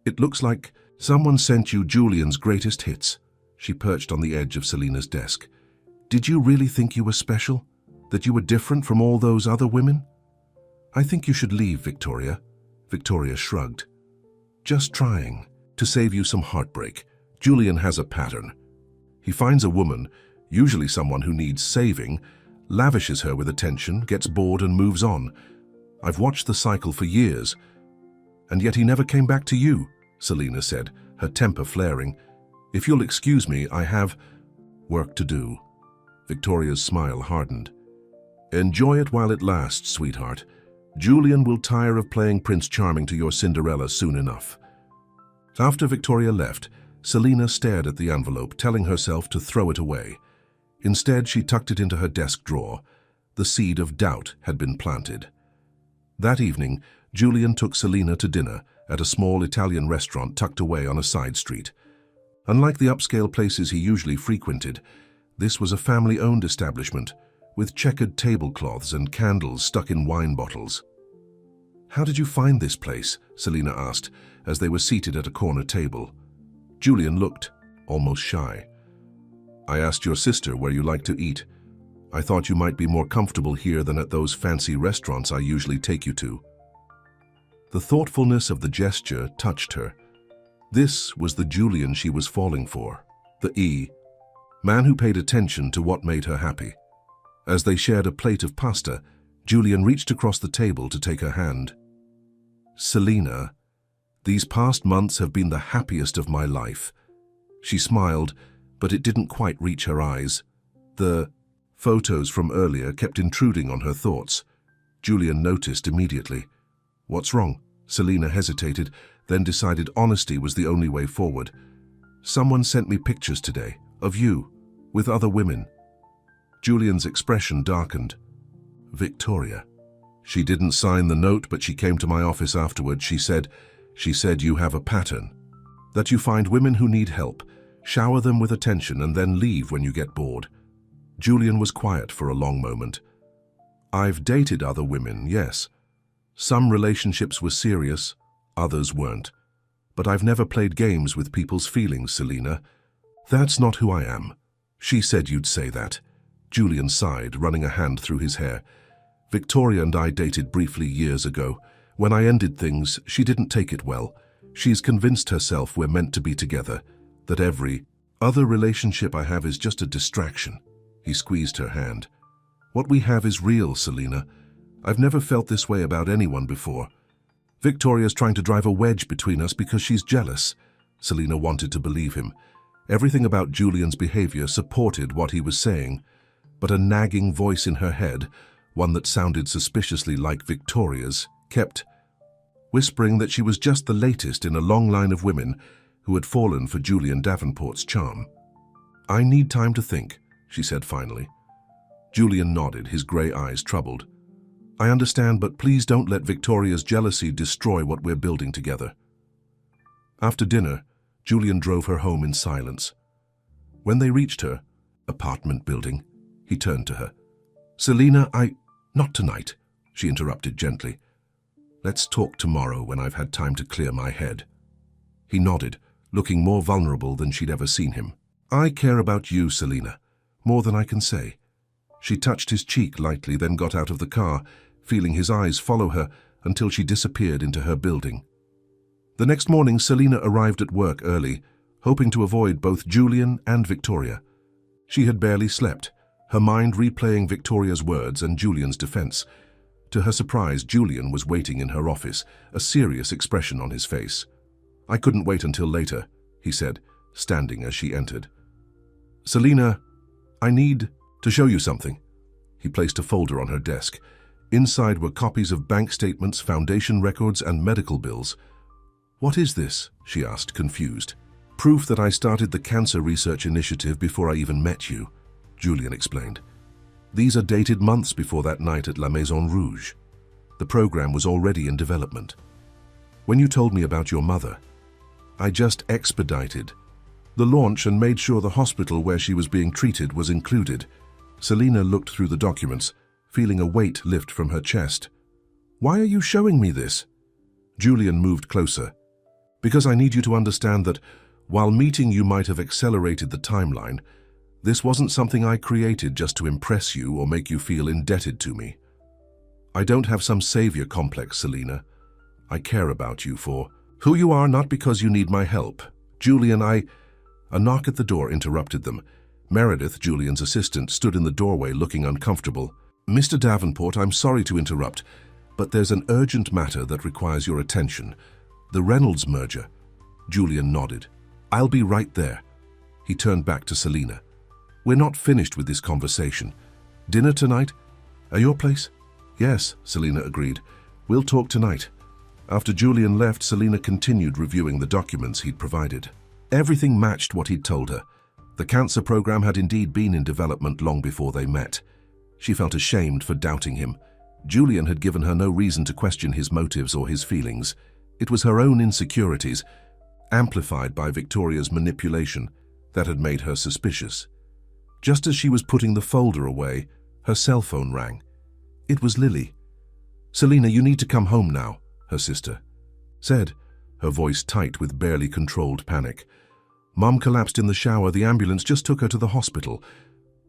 It looks like someone sent you Julian's greatest hits." She perched on the edge of Selina's desk. "Did you really think you were special? That you were different from all those other women?" "I think you should leave, Victoria." Victoria shrugged. "Just trying to save you some heartbreak. Julian has a pattern. He finds a woman, usually someone who needs saving, lavishes her with attention, gets bored and moves on. I've watched the cycle for years. And yet he never came back to you," Selina said, her temper flaring. "If you'll excuse me, I have work to do." Victoria's smile hardened. "Enjoy it while it lasts, sweetheart. Julian will tire of playing Prince Charming to your Cinderella soon enough." After Victoria left, Selina stared at the envelope, telling herself to throw it away. Instead, she tucked it into her desk drawer. The seed of doubt had been planted. That evening, Julian took Selina to dinner at a small Italian restaurant tucked away on a side street. Unlike the upscale places he usually frequented, this was a family-owned establishment, with checkered tablecloths and candles stuck in wine bottles. "How did you find this place?" Selina asked, as they were seated at a corner table. Julian looked, almost shy. "I asked your sister where you like to eat. I thought you might be more comfortable here than at those fancy restaurants I usually take you to." The thoughtfulness of the gesture touched her. This was the Julian she was falling for, the man who paid attention to what made her happy. As they shared a plate of pasta, Julian reached across the table to take her hand. "Selina, these past months have been the happiest of my life." She smiled, but it didn't quite reach her eyes. The photos from earlier kept intruding on her thoughts. Julian noticed immediately. "What's wrong?" Selina hesitated, then decided honesty was the only way forward. "Someone sent me pictures today, of you, with other women." Julian's expression darkened. "Victoria." "She didn't sign the note, but she came to my office afterward. She said you have a pattern. That you find women who need help, shower them with attention, and then leave when you get bored." Julian was quiet for a long moment. "I've dated other women, yes. Some relationships were serious, others weren't. But I've never played games with people's feelings, Selina. That's not who I am." "She said you'd say that." Julian sighed, running a hand through his hair. "Victoria and I dated briefly years ago. When I ended things, she didn't take it well. She's convinced herself we're meant to be together, that every other relationship I have is just a distraction." He squeezed her hand. "What we have is real, Selina. I've never felt this way about anyone before. Victoria's trying to drive a wedge between us because she's jealous." Selina wanted to believe him. Everything about Julian's behavior supported what he was saying, but a nagging voice in her head, one that sounded suspiciously like Victoria's, kept whispering that she was just the latest in a long line of women who had fallen for Julian Davenport's charm. "I need time to think," she said finally. Julian nodded, his grey eyes troubled. "I understand, but please don't let Victoria's jealousy destroy what we're building together." After dinner, Julian drove her home in silence. When they reached her apartment building, he turned to her. "Selina, Not tonight," she interrupted gently. "Let's talk tomorrow when I've had time to clear my head." He nodded, looking more vulnerable than she'd ever seen him. "I care about you, Selina, more than I can say." She touched his cheek lightly, then got out of the car, feeling his eyes follow her until she disappeared into her building. The next morning, Selina arrived at work early, hoping to avoid both Julian and Victoria. She had barely slept, her mind replaying Victoria's words and Julian's defense. To her surprise, Julian was waiting in her office, a serious expression on his face. "I couldn't wait until later," he said, standing as she entered. "Selina, I need to show you something." He placed a folder on her desk. Inside were copies of bank statements, foundation records, and medical bills. "What is this?" she asked, confused. "Proof that I started the cancer research initiative before I even met you," Julian explained. "These are dated months before that night at La Maison Rouge. The program was already in development. When you told me about your mother, I just expedited the launch and made sure the hospital where she was being treated was included." Selina looked through the documents, feeling a weight lift from her chest. "Why are you showing me this?" Julian moved closer. "Because I need you to understand that, while meeting you might have accelerated the timeline, this wasn't something I created just to impress you or make you feel indebted to me. I don't have some savior complex, Selina. I care about you for who you are, not because you need my help. Julian, A knock at the door interrupted them. Meredith, Julian's assistant, stood in the doorway looking uncomfortable. "Mr. Davenport, I'm sorry to interrupt, but there's an urgent matter that requires your attention. The Reynolds merger." Julian nodded. "I'll be right there." He turned back to Selina. "We're not finished with this conversation. Dinner tonight? At your place?" "Yes," Selina agreed. "We'll talk tonight." After Julian left, Selina continued reviewing the documents he'd provided. Everything matched what he'd told her. The cancer program had indeed been in development long before they met. She felt ashamed for doubting him. Julian had given her no reason to question his motives or his feelings. It was her own insecurities, amplified by Victoria's manipulation, that had made her suspicious. Just as she was putting the folder away, her cell phone rang. It was Lily. "Selina, you need to come home now," her sister said, her voice tight with barely controlled panic. "Mum collapsed in the shower. The ambulance just took her to the hospital."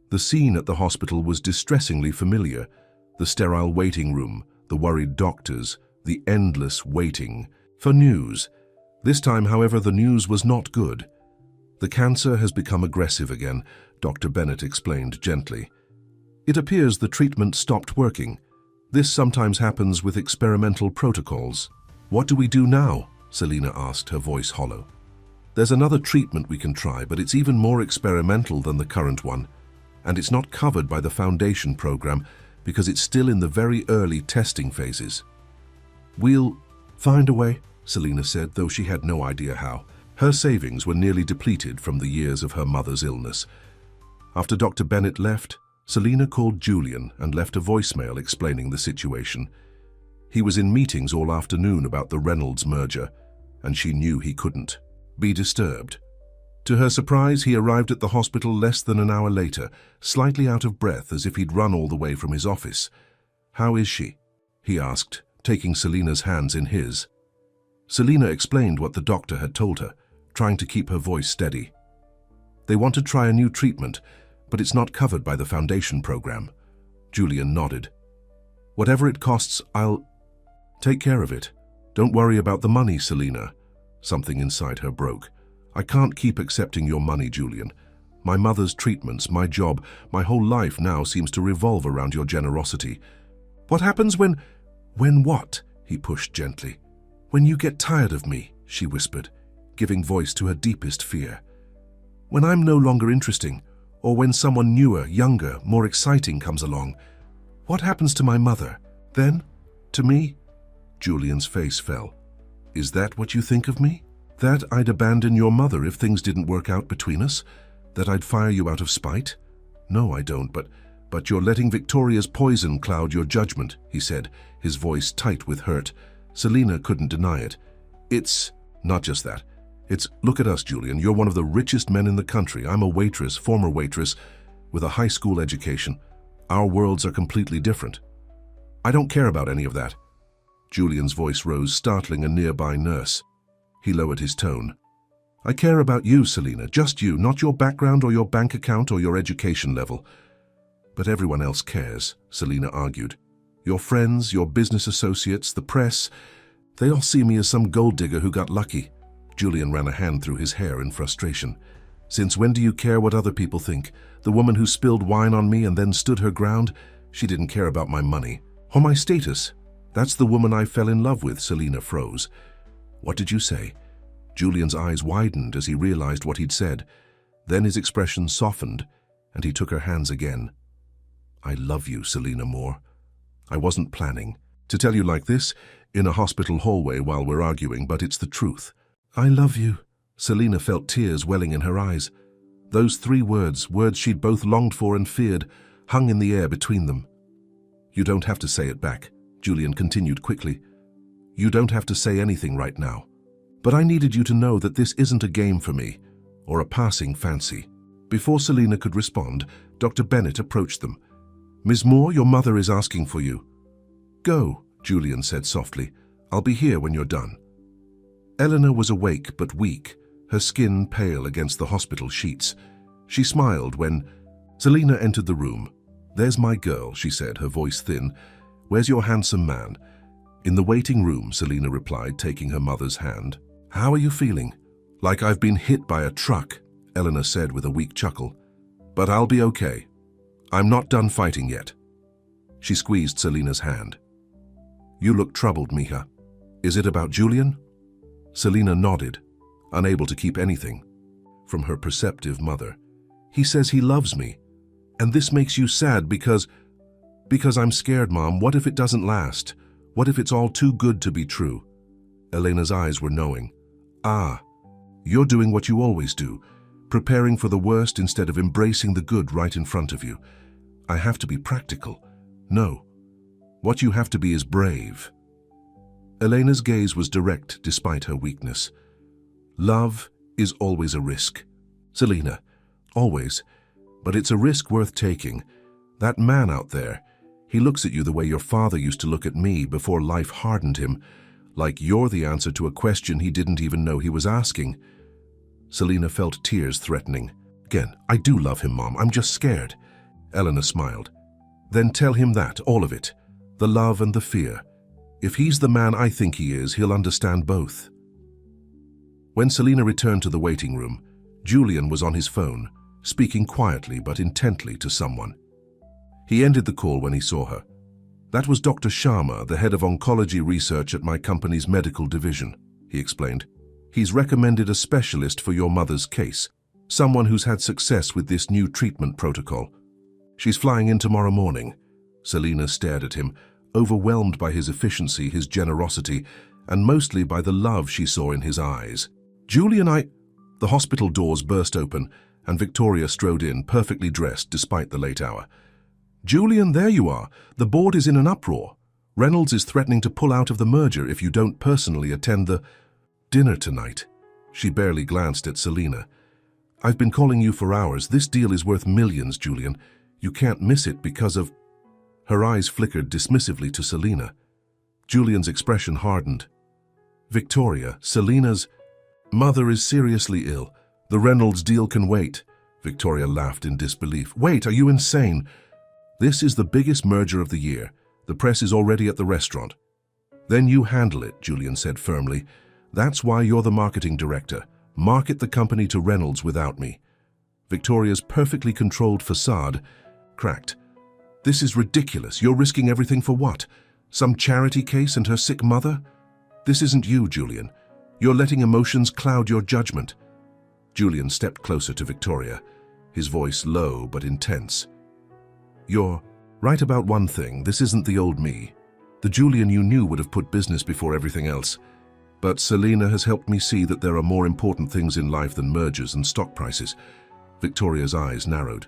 The scene at the hospital was distressingly familiar. The sterile waiting room, the worried doctors, the endless waiting for news. This time, however, the news was not good. "The cancer has become aggressive again," Dr. Bennett explained gently. "It appears the treatment stopped working. This sometimes happens with experimental protocols." "What do we do now?" Selina asked, her voice hollow. "There's another treatment we can try, but it's even more experimental than the current one. And it's not covered by the foundation program because it's still in the very early testing phases." "We'll find a way," Selina said, though she had no idea how. Her savings were nearly depleted from the years of her mother's illness. After Dr. Bennett left, Selina called Julian and left a voicemail explaining the situation. He was in meetings all afternoon about the Reynolds merger, and she knew he couldn't be disturbed. To her surprise, he arrived at the hospital less than an hour later, slightly out of breath as if he'd run all the way from his office. "How is she?" he asked, taking Selina's hands in his. Selina explained what the doctor had told her, trying to keep her voice steady. "They want to try a new treatment, but it's not covered by the foundation program." Julian nodded. "Whatever it costs, I'll take care of it. Don't worry about the money, Selina." Something inside her broke. "I can't keep accepting your money, Julian. My mother's treatments, my job, my whole life now seems to revolve around your generosity." "What happens when what?" he pushed gently. "When you get tired of me," she whispered, giving voice to her deepest fear. "When I'm no longer interesting, or when someone newer, younger, more exciting comes along. What happens to my mother? Then? To me?" Julian's face fell. "Is that what you think of me? That I'd abandon your mother if things didn't work out between us? That I'd fire you out of spite? No, I don't, but you're letting Victoria's poison cloud your judgment," he said, his voice tight with hurt. Selina couldn't deny it. "It's not just that. Look at us, Julian. You're one of the richest men in the country. I'm a waitress, former waitress, with a high school education. Our worlds are completely different. I don't care about any of that. Julian's voice rose, startling a nearby nurse. He lowered his tone. I care about you, Selina, just you, not your background or your bank account or your education level. But everyone else cares, Selina argued. Your friends, your business associates, the press, they all see me as some gold digger who got lucky. Julian ran a hand through his hair in frustration. Since when do you care what other people think? The woman who spilled wine on me and then stood her ground, she didn't care about my money. Or my status. That's the woman I fell in love with, Selina froze. What did you say? Julian's eyes widened as he realized what he'd said. Then his expression softened, and he took her hands again. I love you, Selina Moore. I wasn't planning to tell you like this, in a hospital hallway while we're arguing, but it's the truth. I love you. Selina felt tears welling in her eyes. Those 3 words, words she'd both longed for and feared, hung in the air between them. You don't have to say it back, Julian continued quickly. You don't have to say anything right now. But I needed you to know that this isn't a game for me, or a passing fancy. Before Selina could respond, Dr. Bennett approached them. Ms. Moore, your mother is asking for you. Go, Julian said softly. I'll be here when you're done. Eleanor was awake but weak, her skin pale against the hospital sheets. She smiled when Selina entered the room. There's my girl, she said, her voice thin. Where's your handsome man? In the waiting room, Selina replied, taking her mother's hand. How are you feeling? Like I've been hit by a truck, Eleanor said with a weak chuckle. But I'll be okay. I'm not done fighting yet. She squeezed Selina's hand. You look troubled, Mija. Is it about Julian? Selina nodded, unable to keep anything from her perceptive mother. He says he loves me. And this makes you sad because I'm scared, Mom. What if it doesn't last? What if it's all too good to be true? Elena's eyes were knowing. Ah, you're doing what you always do, preparing for the worst instead of embracing the good right in front of you. I have to be practical. No. What you have to be is brave. Elena's gaze was direct despite her weakness. Love is always a risk. Selina, always. But it's a risk worth taking. That man out there, he looks at you the way your father used to look at me before life hardened him, like you're the answer to a question he didn't even know he was asking. Selina felt tears threatening. Again, I do love him, Mom. I'm just scared. Eleanor smiled. Then tell him that, all of it. The love and the fear. If he's the man I think he is, he'll understand both. When Selina returned to the waiting room, Julian was on his phone, speaking quietly but intently to someone. He ended the call when he saw her. That was Dr. Sharma, the head of oncology research at my company's medical division, he explained. He's recommended a specialist for your mother's case, someone who's had success with this new treatment protocol. She's flying in tomorrow morning. Selina stared at him, overwhelmed by his efficiency, his generosity, and mostly by the love she saw in his eyes. Julian, The hospital doors burst open, and Victoria strode in, perfectly dressed despite the late hour. Julian, there you are. The board is in an uproar. Reynolds is threatening to pull out of the merger if you don't personally attend the dinner tonight. She barely glanced at Selina. I've been calling you for hours. This deal is worth millions, Julian. You can't miss it because of... Her eyes flickered dismissively to Selina. Julian's expression hardened. Victoria, Selina's mother is seriously ill. The Reynolds deal can wait. Victoria laughed in disbelief. Wait, are you insane? This is the biggest merger of the year. The press is already at the restaurant. Then you handle it, Julian said firmly. That's why you're the marketing director. Market the company to Reynolds without me. Victoria's perfectly controlled facade cracked. This is ridiculous. You're risking everything for what? Some charity case and her sick mother? This isn't you, Julian. You're letting emotions cloud your judgment. Julian stepped closer to Victoria, his voice low but intense. You're right about one thing. This isn't the old me. The Julian you knew would have put business before everything else. But Selina has helped me see that there are more important things in life than mergers and stock prices. Victoria's eyes narrowed.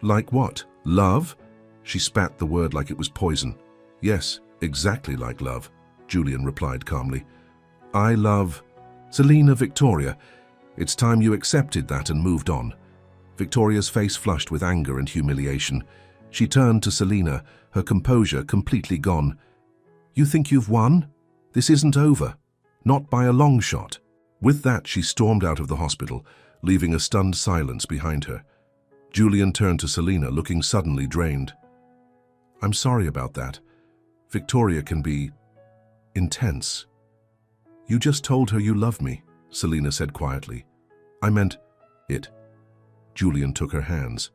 Like what? Love? She spat the word like it was poison. Yes, exactly like love, Julian replied calmly. I love... Selina, Victoria, it's time you accepted that and moved on. Victoria's face flushed with anger and humiliation. She turned to Selina, her composure completely gone. You think you've won? This isn't over. Not by a long shot. With that, she stormed out of the hospital, leaving a stunned silence behind her. Julian turned to Selina, looking suddenly drained. I'm sorry about that. Victoria can be intense. You just told her you love me, Selina said quietly. I meant it. Julian took her hands.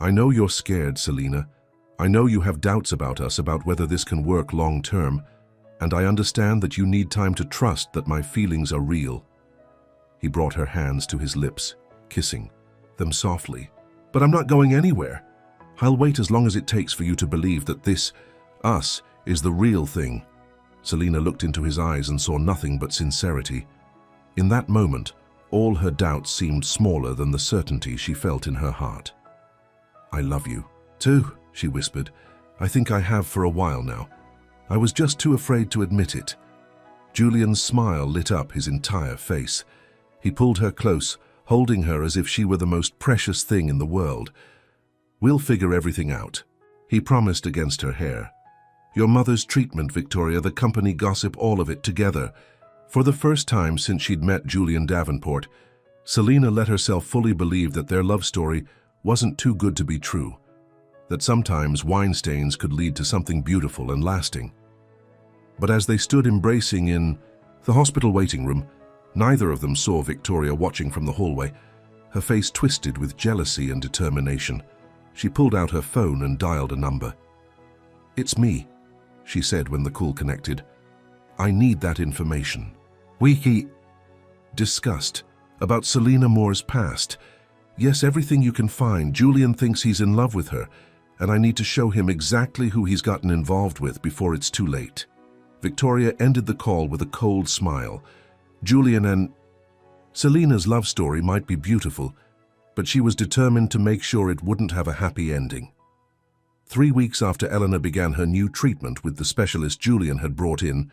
I know you're scared, Selina. I know you have doubts about us, about whether this can work long term, and I understand that you need time to trust that my feelings are real. He brought her hands to his lips, kissing them softly. But I'm not going anywhere. I'll wait as long as it takes for you to believe that this, us, is the real thing. Selina looked into his eyes and saw nothing but sincerity. In that moment, all her doubts seemed smaller than the certainty she felt in her heart. I love you, too, she whispered. I think I have for a while now. I was just too afraid to admit it. Julian's smile lit up his entire face. He pulled her close, holding her as if she were the most precious thing in the world. We'll figure everything out, he promised against her hair. Your mother's treatment, Victoria, the company gossip, all of it together. For the first time since she'd met Julian Davenport, Selina let herself fully believe that their love story wasn't too good to be true, that sometimes wine stains could lead to something beautiful and lasting. But as they stood embracing in the hospital waiting room, neither of them saw Victoria watching from the hallway. Her face twisted with jealousy and determination. She pulled out her phone and dialed a number. It's me, she said when the call connected. I need that information. We discussed about Selina Moore's past. Yes, everything you can find. Julian thinks he's in love with her, and I need to show him exactly who he's gotten involved with before it's too late. Victoria ended the call with a cold smile. Julian and Selina's love story might be beautiful, but she was determined to make sure it wouldn't have a happy ending. 3 weeks after Eleanor began her new treatment with the specialist Julian had brought in,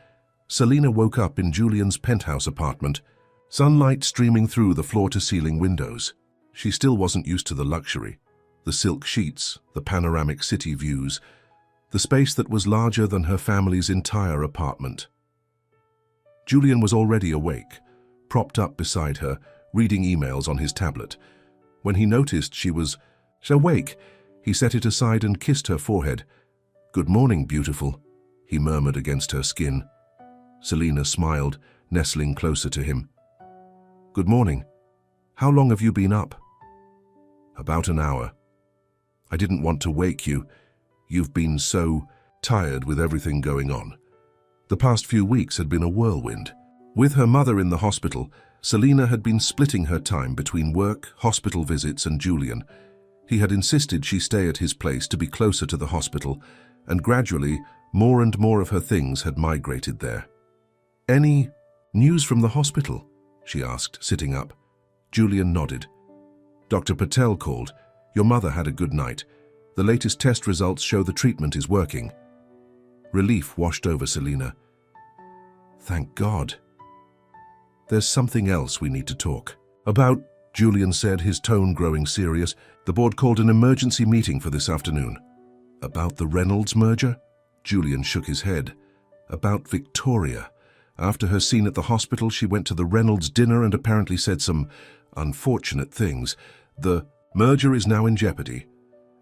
Selina woke up in Julian's penthouse apartment, sunlight streaming through the floor-to-ceiling windows. She still wasn't used to the luxury, the silk sheets, the panoramic city views, the space that was larger than her family's entire apartment. Julian was already awake, propped up beside her, reading emails on his tablet. When he noticed she was awake, he set it aside and kissed her forehead. Good morning, beautiful, he murmured against her skin. Selina smiled, nestling closer to him. Good morning. How long have you been up? About an hour. I didn't want to wake you. You've been so tired with everything going on. The past few weeks had been a whirlwind. With her mother in the hospital, Selina had been splitting her time between work, hospital visits, and Julian. He had insisted she stay at his place to be closer to the hospital, and gradually, more and more of her things had migrated there. Any news from the hospital? She asked, sitting up. Julian nodded. Dr. Patel called. Your mother had a good night. The latest test results show the treatment is working. Relief washed over Selina. Thank God. There's something else we need to talk about, Julian said, his tone growing serious. The board called an emergency meeting for this afternoon. About the Reynolds merger? Julian shook his head. About Victoria. After her scene at the hospital, she went to the Reynolds dinner and apparently said some unfortunate things. The merger is now in jeopardy,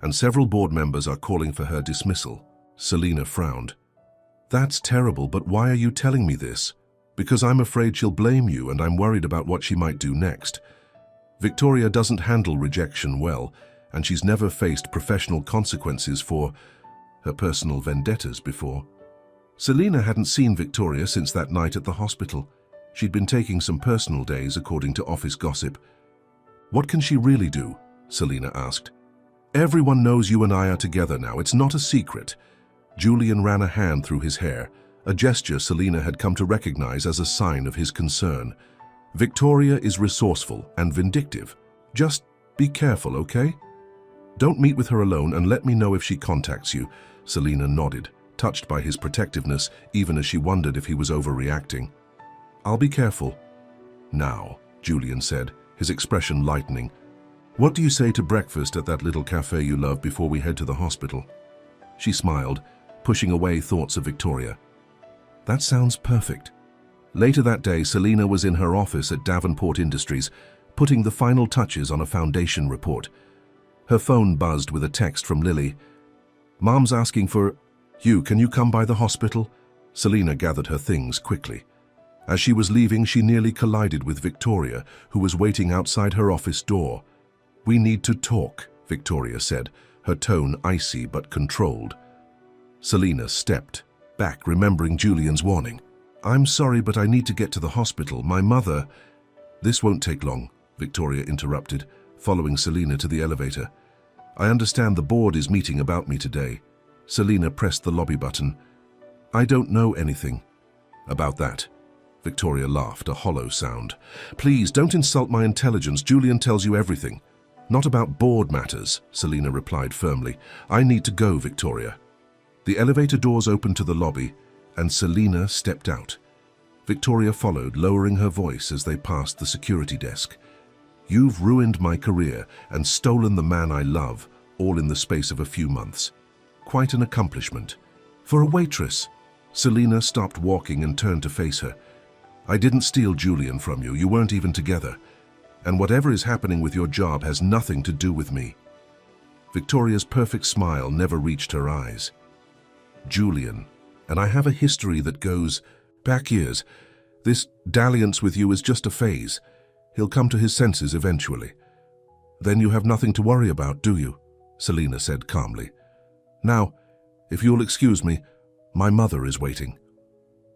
and several board members are calling for her dismissal. Selina frowned. That's terrible, but why are you telling me this? Because I'm afraid she'll blame you, and I'm worried about what she might do next. Victoria doesn't handle rejection well, and she's never faced professional consequences for her personal vendettas before. Selina hadn't seen Victoria since that night at the hospital. She'd been taking some personal days, according to office gossip. What can she really do? Selina asked. Everyone knows you and I are together now. It's not a secret. Julian ran a hand through his hair, a gesture Selina had come to recognize as a sign of his concern. Victoria is resourceful and vindictive. Just be careful, okay? Don't meet with her alone and let me know if she contacts you. Selina nodded, touched by his protectiveness, even as she wondered if he was overreacting. I'll be careful. "Now," Julian said, his expression lightening. "What do you say to breakfast at that little cafe you love before we head to the hospital?" She smiled, pushing away thoughts of Victoria. "That sounds perfect." Later that day, Selina was in her office at Davenport Industries, putting the final touches on a foundation report. Her phone buzzed with a text from Lily. "Mom's asking for... Hugh, can you come by the hospital?" Selina gathered her things quickly. As she was leaving, she nearly collided with Victoria, who was waiting outside her office door. "We need to talk," Victoria said, her tone icy but controlled. Selina stepped back, remembering Julian's warning. "I'm sorry, but I need to get to the hospital. My mother..." "This won't take long," Victoria interrupted, following Selina to the elevator. "I understand the board is meeting about me today." Selina pressed the lobby button. "I don't know anything about that." Victoria laughed, a hollow sound. "Please, don't insult my intelligence. Julian tells you everything." "Not about board matters," Selina replied firmly. "I need to go, Victoria." The elevator doors opened to the lobby, and Selina stepped out. Victoria followed, lowering her voice as they passed the security desk. "You've ruined my career and stolen the man I love, all in the space of a few months. Quite an accomplishment. For a waitress." Selina stopped walking and turned to face her. "I didn't steal Julian from you. You weren't even together. And whatever is happening with your job has nothing to do with me." Victoria's perfect smile never reached her eyes. "Julian, and I have a history that goes back years. This dalliance with you is just a phase. He'll come to his senses eventually." "Then you have nothing to worry about, do you?" Selina said calmly. "Now, if you'll excuse me, my mother is waiting."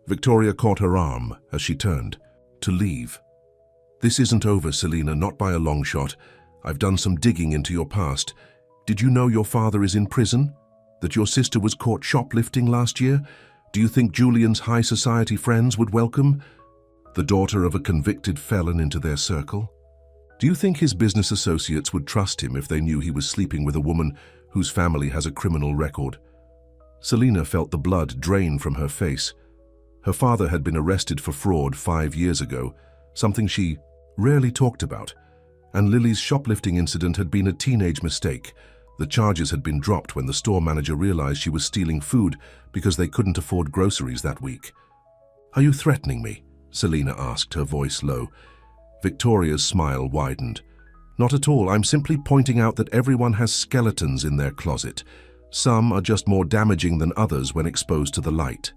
Victoria caught her arm as she turned to leave. "This isn't over, Selina, not by a long shot. I've done some digging into your past. Did you know your father is in prison? That your sister was caught shoplifting last year? Do you think Julian's high society friends would welcome the daughter of a convicted felon into their circle? Do you think his business associates would trust him if they knew he was sleeping with a woman whose family has a criminal record?" Selina felt the blood drain from her face. Her father had been arrested for fraud 5 years ago, something she rarely talked about, and Lily's shoplifting incident had been a teenage mistake. The charges had been dropped when the store manager realized she was stealing food because they couldn't afford groceries that week. "Are you threatening me?" Selina asked, her voice low. Victoria's smile widened. "Not at all. I'm simply pointing out that everyone has skeletons in their closet. Some are just more damaging than others when exposed to the light."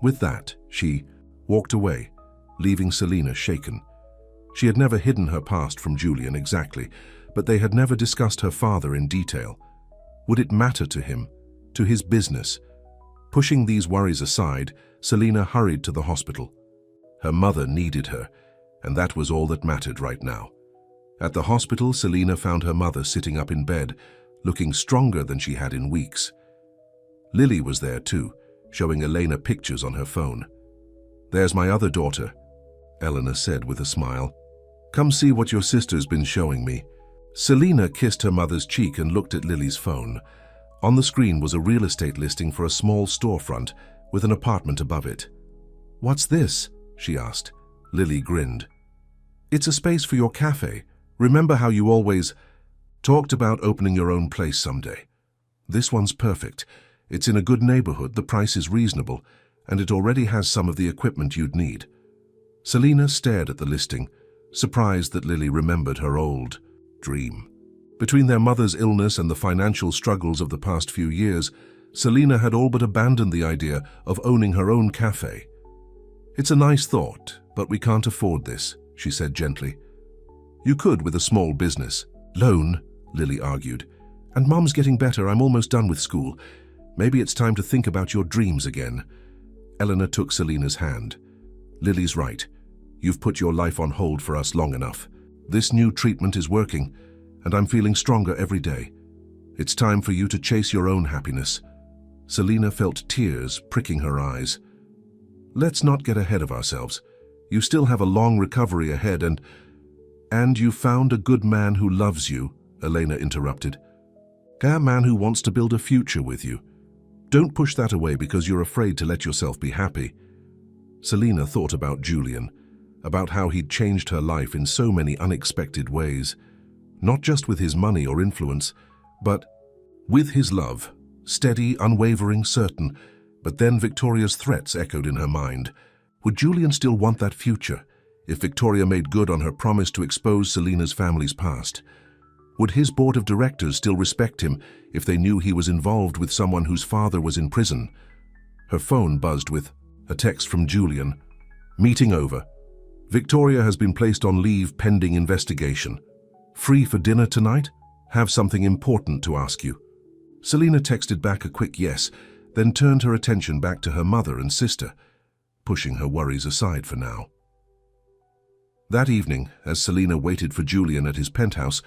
With that, she walked away, leaving Selina shaken. She had never hidden her past from Julian exactly, but they had never discussed her father in detail. Would it matter to him, to his business? Pushing these worries aside, Selina hurried to the hospital. Her mother needed her, and that was all that mattered right now. At the hospital, Selina found her mother sitting up in bed, looking stronger than she had in weeks. Lily was there too, showing Elena pictures on her phone. "There's my other daughter," Eleanor said with a smile. "Come see what your sister's been showing me." Selina kissed her mother's cheek and looked at Lily's phone. On the screen was a real estate listing for a small storefront with an apartment above it. "What's this?" she asked. Lily grinned. "It's a space for your cafe. Remember how you always talked about opening your own place someday? This one's perfect. It's in a good neighborhood, the price is reasonable, and it already has some of the equipment you'd need." Selina stared at the listing, surprised that Lily remembered her old dream. Between their mother's illness and the financial struggles of the past few years, Selina had all but abandoned the idea of owning her own cafe. "It's a nice thought, but we can't afford this," she said gently. "You could with a small business loan," Lily argued. "And Mum's getting better. I'm almost done with school. Maybe it's time to think about your dreams again." Eleanor took Selina's hand. "Lily's right. You've put your life on hold for us long enough. This new treatment is working, and I'm feeling stronger every day. It's time for you to chase your own happiness." Selina felt tears pricking her eyes. "Let's not get ahead of ourselves. You still have a long recovery ahead, and you found a good man who loves you," Elena interrupted. "A man who wants to build a future with you. Don't push that away because you're afraid to let yourself be happy." Selina thought about Julian. about how he'd changed her life in so many unexpected ways, not just with his money or influence, but with his love, steady, unwavering, certain. But then Victoria's threats echoed in her mind. Would Julian still want that future if Victoria made good on her promise to expose Selina's family's past? Would his board of directors still respect him if they knew he was involved with someone whose father was in prison? Her phone buzzed with a text from Julian. Meeting over. Victoria has been placed on leave pending investigation. Free for dinner tonight? Have something important to ask you. Selina texted back a quick yes, then turned her attention back to her mother and sister, pushing her worries aside for now. That evening, as Selina waited for Julian at his penthouse,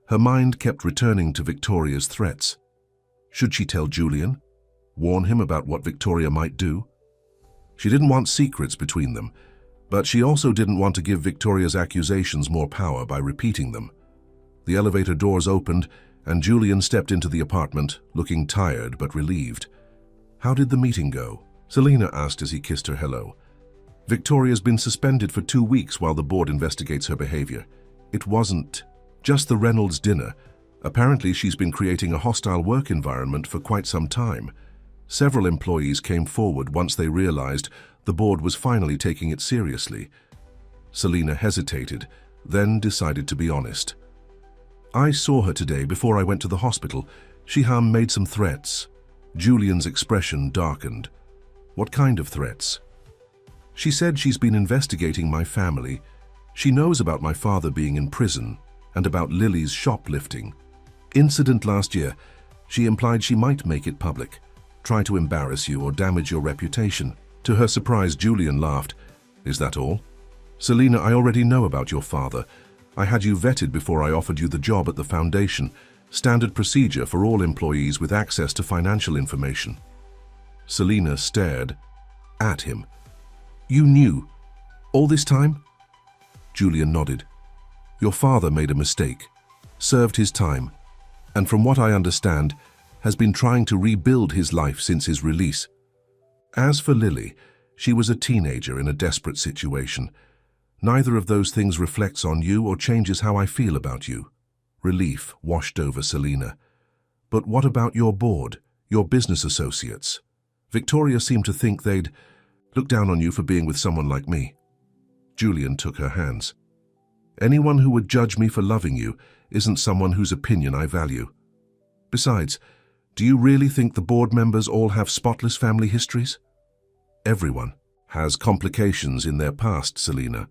her mind kept returning to Victoria's threats. Should she tell Julian? Warn him about what Victoria might do? She didn't want secrets between them, but she also didn't want to give Victoria's accusations more power by repeating them. The elevator doors opened, and Julian stepped into the apartment, looking tired but relieved. How did the meeting go? Selina asked as he kissed her hello. Victoria's been suspended for 2 weeks while the board investigates her behavior. It wasn't just the Reynolds dinner. Apparently she's been creating a hostile work environment for quite some time. Several employees came forward once they realized the board was finally taking it seriously. Selina hesitated, then decided to be honest. I saw her today before I went to the hospital. She made some threats. Julian's expression darkened. What kind of threats? She said she's been investigating my family. She knows about my father being in prison and about Lily's shoplifting incident last year. She implied she might make it public, try to embarrass you or damage your reputation. To her surprise, Julian laughed. Is that all? Selina, I already know about your father. I had you vetted before I offered you the job at the foundation. Standard procedure for all employees with access to financial information. Selina stared at him. You knew all this time? Julian nodded. Your father made a mistake, served his time, and from what I understand, has been trying to rebuild his life since his release. As for Lily, she was a teenager in a desperate situation. Neither of those things reflects on you or changes how I feel about you. Relief washed over Selina. But what about your board, your business associates? Victoria seemed to think they'd look down on you for being with someone like me. Julian took her hands. Anyone who would judge me for loving you isn't someone whose opinion I value. Besides, do you really think the board members all have spotless family histories? Everyone has complications in their past, Selina.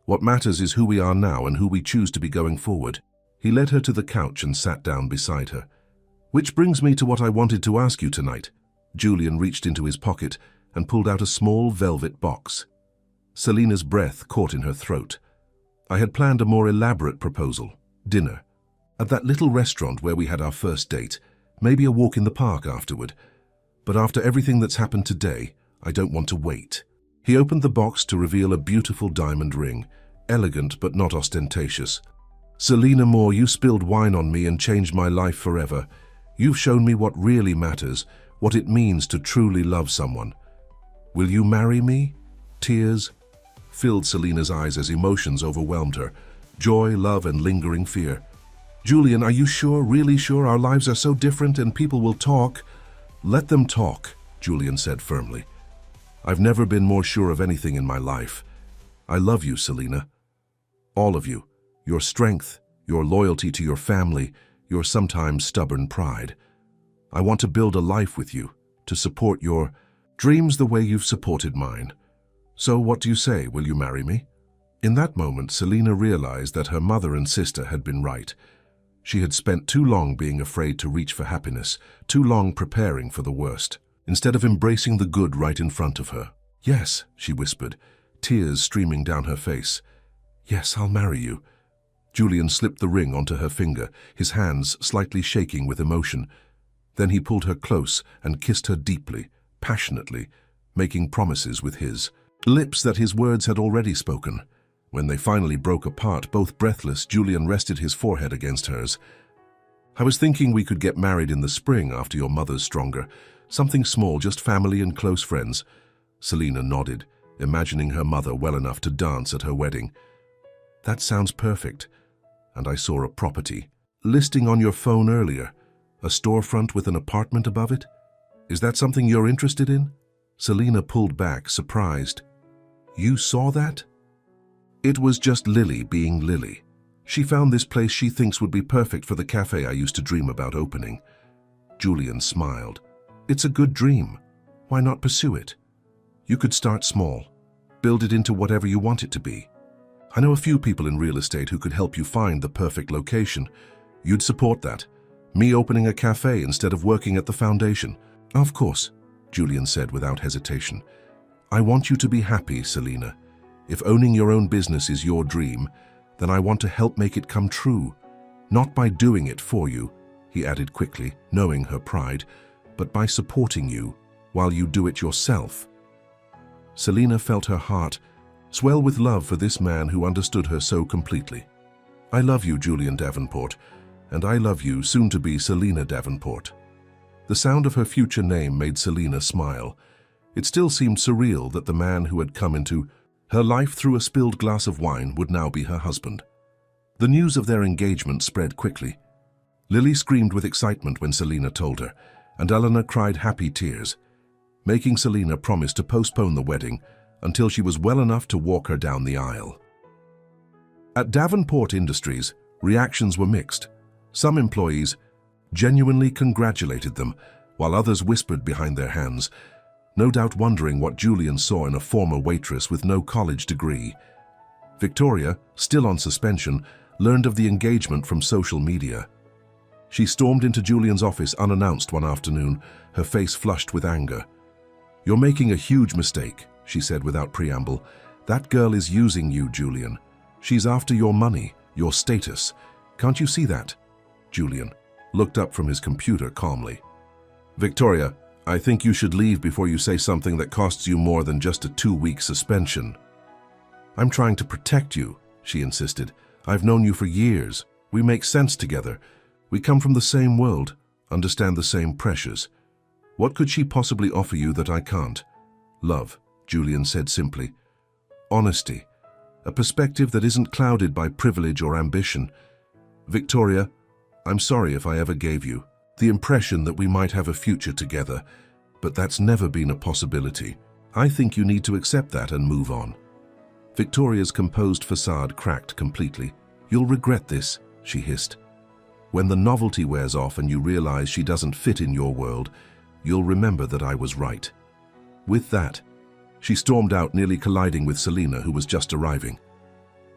What matters is who we are now and who we choose to be going forward. He led her to the couch and sat down beside her. Which brings me to what I wanted to ask you tonight. Julian reached into his pocket and pulled out a small velvet box. Selina's breath caught in her throat. I had planned a more elaborate proposal. Dinner. At that little restaurant where we had our first date. Maybe a walk in the park afterward. But after everything that's happened today, I don't want to wait. He opened the box to reveal a beautiful diamond ring, elegant but not ostentatious. Selina Moore, you spilled wine on me and changed my life forever. You've shown me what really matters, what it means to truly love someone. Will you marry me? Tears filled Selina's eyes as emotions overwhelmed her. Joy, love, and lingering fear. Julian, are you sure, really sure our lives are so different and people will talk? Let them talk, Julian said firmly. I've never been more sure of anything in my life. I love you, Selina. All of you. Your strength, your loyalty to your family, your sometimes stubborn pride. I want to build a life with you, to support your dreams the way you've supported mine. So what do you say? Will you marry me? In that moment, Selina realized that her mother and sister had been right. She had spent too long being afraid to reach for happiness, too long preparing for the worst, instead of embracing the good right in front of her. Yes, she whispered, tears streaming down her face. Yes, I'll marry you. Julian slipped the ring onto her finger, his hands slightly shaking with emotion. Then he pulled her close and kissed her deeply, passionately, making promises with his lips that his words had already spoken. When they finally broke apart, both breathless, Julian rested his forehead against hers. I was thinking we could get married in the spring after your mother's stronger. Something small, just family and close friends. Selina nodded. imagining her mother well enough to dance at her wedding. That sounds perfect. And I saw a property listing on your phone earlier, a storefront with an apartment above it. Is that something you're interested in? Selina pulled back, surprised. You saw that? It was just Lily being Lily. She found this place she thinks would be perfect for the cafe I used to dream about opening. Julian smiled. It's a good dream. Why not pursue it? You could start small, build it into whatever you want it to be. I know a few people in real estate who could help you find the perfect location. You'd support that. Me opening a cafe instead of working at the foundation. Of course, Julian said without hesitation. I want you to be happy, Selina. If owning your own business is your dream, then I want to help make it come true. Not by doing it for you, he added quickly, knowing her pride, but by supporting you while you do it yourself. Selina felt her heart swell with love for this man who understood her so completely. I love you, Julian Davenport, and I love you, soon-to-be Selina Davenport. The sound of her future name made Selina smile. It still seemed surreal that the man who had come into her life through a spilled glass of wine would now be her husband. The news of their engagement spread quickly. Lily screamed with excitement when Selina told her, and Eleanor cried happy tears, making Selina promise to postpone the wedding until she was well enough to walk her down the aisle. At Davenport Industries, reactions were mixed. Some employees genuinely congratulated them, while others whispered behind their hands, no doubt wondering what Julian saw in a former waitress with no college degree. Victoria, still on suspension, learned of the engagement from social media. She stormed into Julian's office unannounced one afternoon, her face flushed with anger. You're making a huge mistake, she said without preamble. That girl is using you, Julian. She's after your money, your status. Can't you see that? Julian looked up from his computer calmly. Victoria, I think you should leave before you say something that costs you more than just a 2-week suspension. I'm trying to protect you, she insisted. I've known you for years. We make sense together. We come from the same world, understand the same pressures. What could she possibly offer you that I can't? Love, Julian said simply. Honesty, a perspective that isn't clouded by privilege or ambition. Victoria, I'm sorry if I ever gave you the impression that we might have a future together, but that's never been a possibility. I think you need to accept that and move on. Victoria's composed facade cracked completely. You'll regret this, she hissed. When the novelty wears off and you realize she doesn't fit in your world, you'll remember that I was right. With that, she stormed out, nearly colliding with Selina, who was just arriving.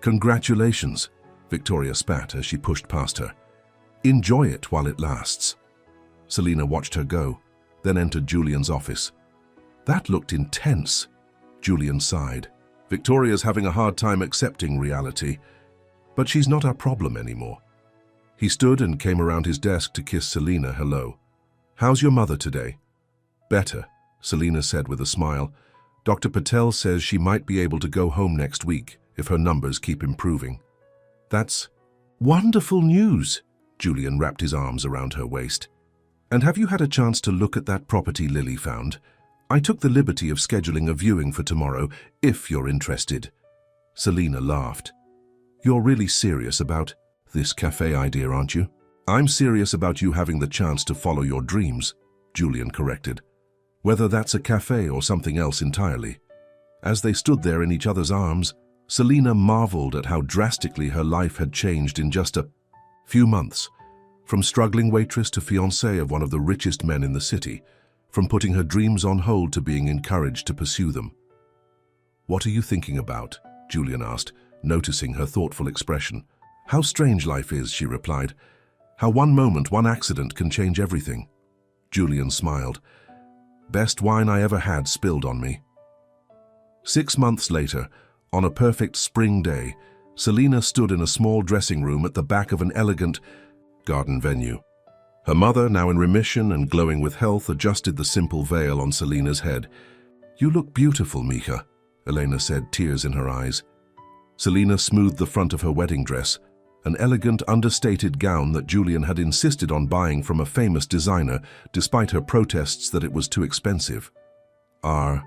Congratulations, Victoria spat as she pushed past her. Enjoy it while it lasts. Selina watched her go, then entered Julian's office. That looked intense, Julian sighed. Victoria's having a hard time accepting reality, but she's not our problem anymore. He stood and came around his desk to kiss Selina hello. How's your mother today? Better, Selina said with a smile. Dr. Patel says she might be able to go home next week if her numbers keep improving. That's wonderful news, Julian wrapped his arms around her waist. And have you had a chance to look at that property Lily found? I took the liberty of scheduling a viewing for tomorrow, if you're interested. Selina laughed. You're really serious about this cafe idea, aren't you? I'm serious about you having the chance to follow your dreams, Julian corrected. Whether that's a cafe or something else entirely. As they stood there in each other's arms, Selina marveled at how drastically her life had changed in just a few months. From struggling waitress to fiancée of one of the richest men in the city, from putting her dreams on hold to being encouraged to pursue them. What are you thinking about? Julian asked, noticing her thoughtful expression. How strange life is, she replied. How one moment, one accident can change everything. Julian smiled. Best wine I ever had spilled on me. 6 months later, on a perfect spring day, Selina stood in a small dressing room at the back of an elegant garden venue. Her mother, now in remission and glowing with health, adjusted the simple veil on Selina's head. You look beautiful, Mika, Elena said, tears in her eyes. Selina smoothed the front of her wedding dress, an elegant, understated gown that Julian had insisted on buying from a famous designer, despite her protests that it was too expensive. Are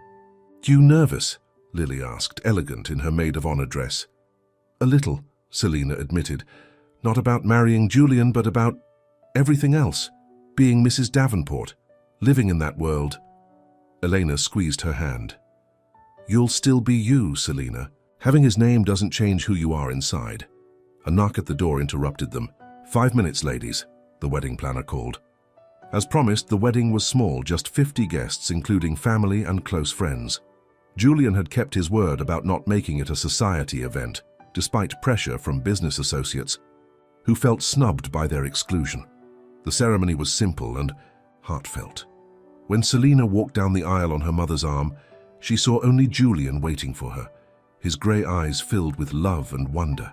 you nervous? Lily asked, elegant in her maid-of-honor dress. A little, Selina admitted. Not about marrying Julian, but about everything else. Being Mrs. Davenport, living in that world. Elena squeezed her hand. You'll still be you, Selina. Having his name doesn't change who you are inside. A knock at the door interrupted them. 5 minutes, ladies, the wedding planner called. As promised, the wedding was small, just 50 guests, including family and close friends. Julian had kept his word about not making it a society event, despite pressure from business associates, who felt snubbed by their exclusion. The ceremony was simple and heartfelt. When Selina walked down the aisle on her mother's arm, she saw only Julian waiting for her, his grey eyes filled with love and wonder.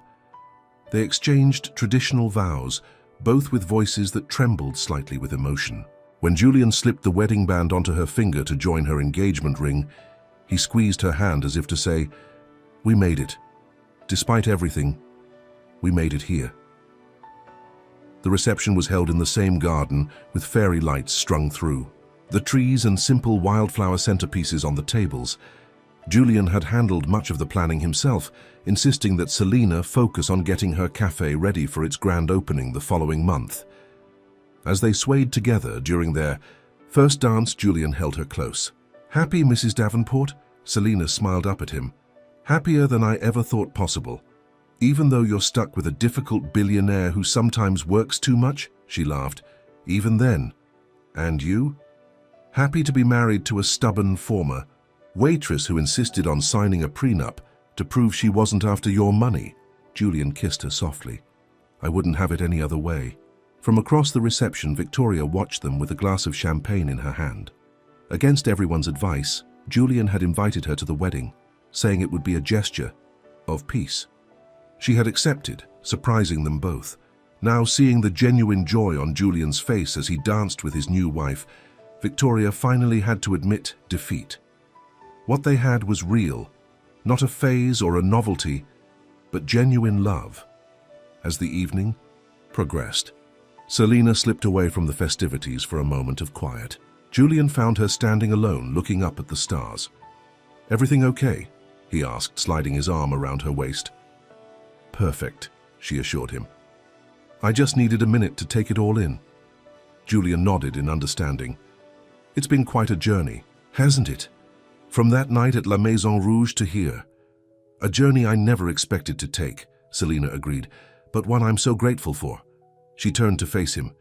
They exchanged traditional vows, both with voices that trembled slightly with emotion. When Julian slipped the wedding band onto her finger to join her engagement ring, he squeezed her hand as if to say, "We made it. Despite everything, we made it here." The reception was held in the same garden, with fairy lights strung through. The trees and simple wildflower centerpieces on the tables. Julian had handled much of the planning himself, insisting that Selina focus on getting her cafe ready for its grand opening the following month. As they swayed together during their first dance, Julian held her close. "Happy, Mrs. Davenport?" Selina smiled up at him. "Happier than I ever thought possible. Even though you're stuck with a difficult billionaire who sometimes works too much," she laughed. "Even then. And you?" "Happy to be married to a stubborn former waitress who insisted on signing a prenup to prove she wasn't after your money." Julian kissed her softly. "I wouldn't have it any other way." From across the reception, Victoria watched them with a glass of champagne in her hand. Against everyone's advice, Julian had invited her to the wedding, saying it would be a gesture of peace. She had accepted, surprising them both. Now, seeing the genuine joy on Julian's face as he danced with his new wife, Victoria finally had to admit defeat. What they had was real, not a phase or a novelty, but genuine love. As the evening progressed, Selina slipped away from the festivities for a moment of quiet. Julian found her standing alone, looking up at the stars. "Everything okay?" he asked, sliding his arm around her waist. "Perfect," she assured him. "I just needed a minute to take it all in." Julian nodded in understanding. "It's been quite a journey, hasn't it? From that night at La Maison Rouge to here. A journey I never expected to take," Selina agreed, "but one I'm so grateful for." She turned to face him.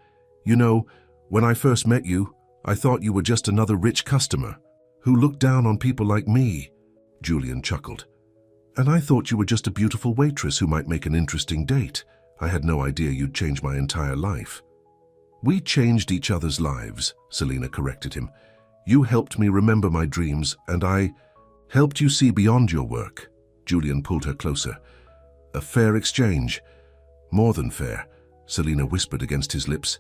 "You know, when I first met you, I thought you were just another rich customer who looked down on people like me." Julian chuckled. "And I thought you were just a beautiful waitress who might make an interesting date. I had no idea you'd change my entire life." "We changed each other's lives," Selina corrected him. "You helped me remember my dreams, and I helped you see beyond your work." Julian pulled her closer. "A fair exchange." "More than fair," Selina whispered against his lips.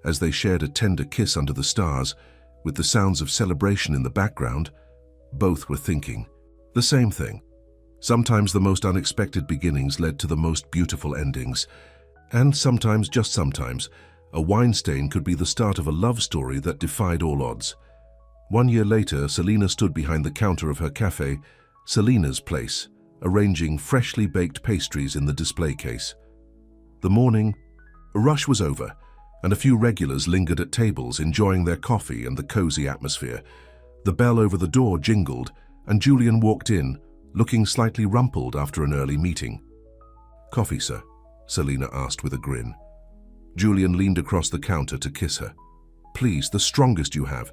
As they shared a tender kiss under the stars, with the sounds of celebration in the background, both were thinking the same thing. Sometimes the most unexpected beginnings led to the most beautiful endings. And sometimes, just sometimes, a wine stain could be the start of a love story that defied all odds. 1 year later, Selina stood behind the counter of her cafe, Selina's Place, arranging freshly baked pastries in the display case. The morning rush was over, and a few regulars lingered at tables, enjoying their coffee and the cozy atmosphere. The bell over the door jingled, and Julian walked in, looking slightly rumpled after an early meeting. "Coffee, sir?" Selina asked with a grin. Julian leaned across the counter to kiss her. "Please, the strongest you have.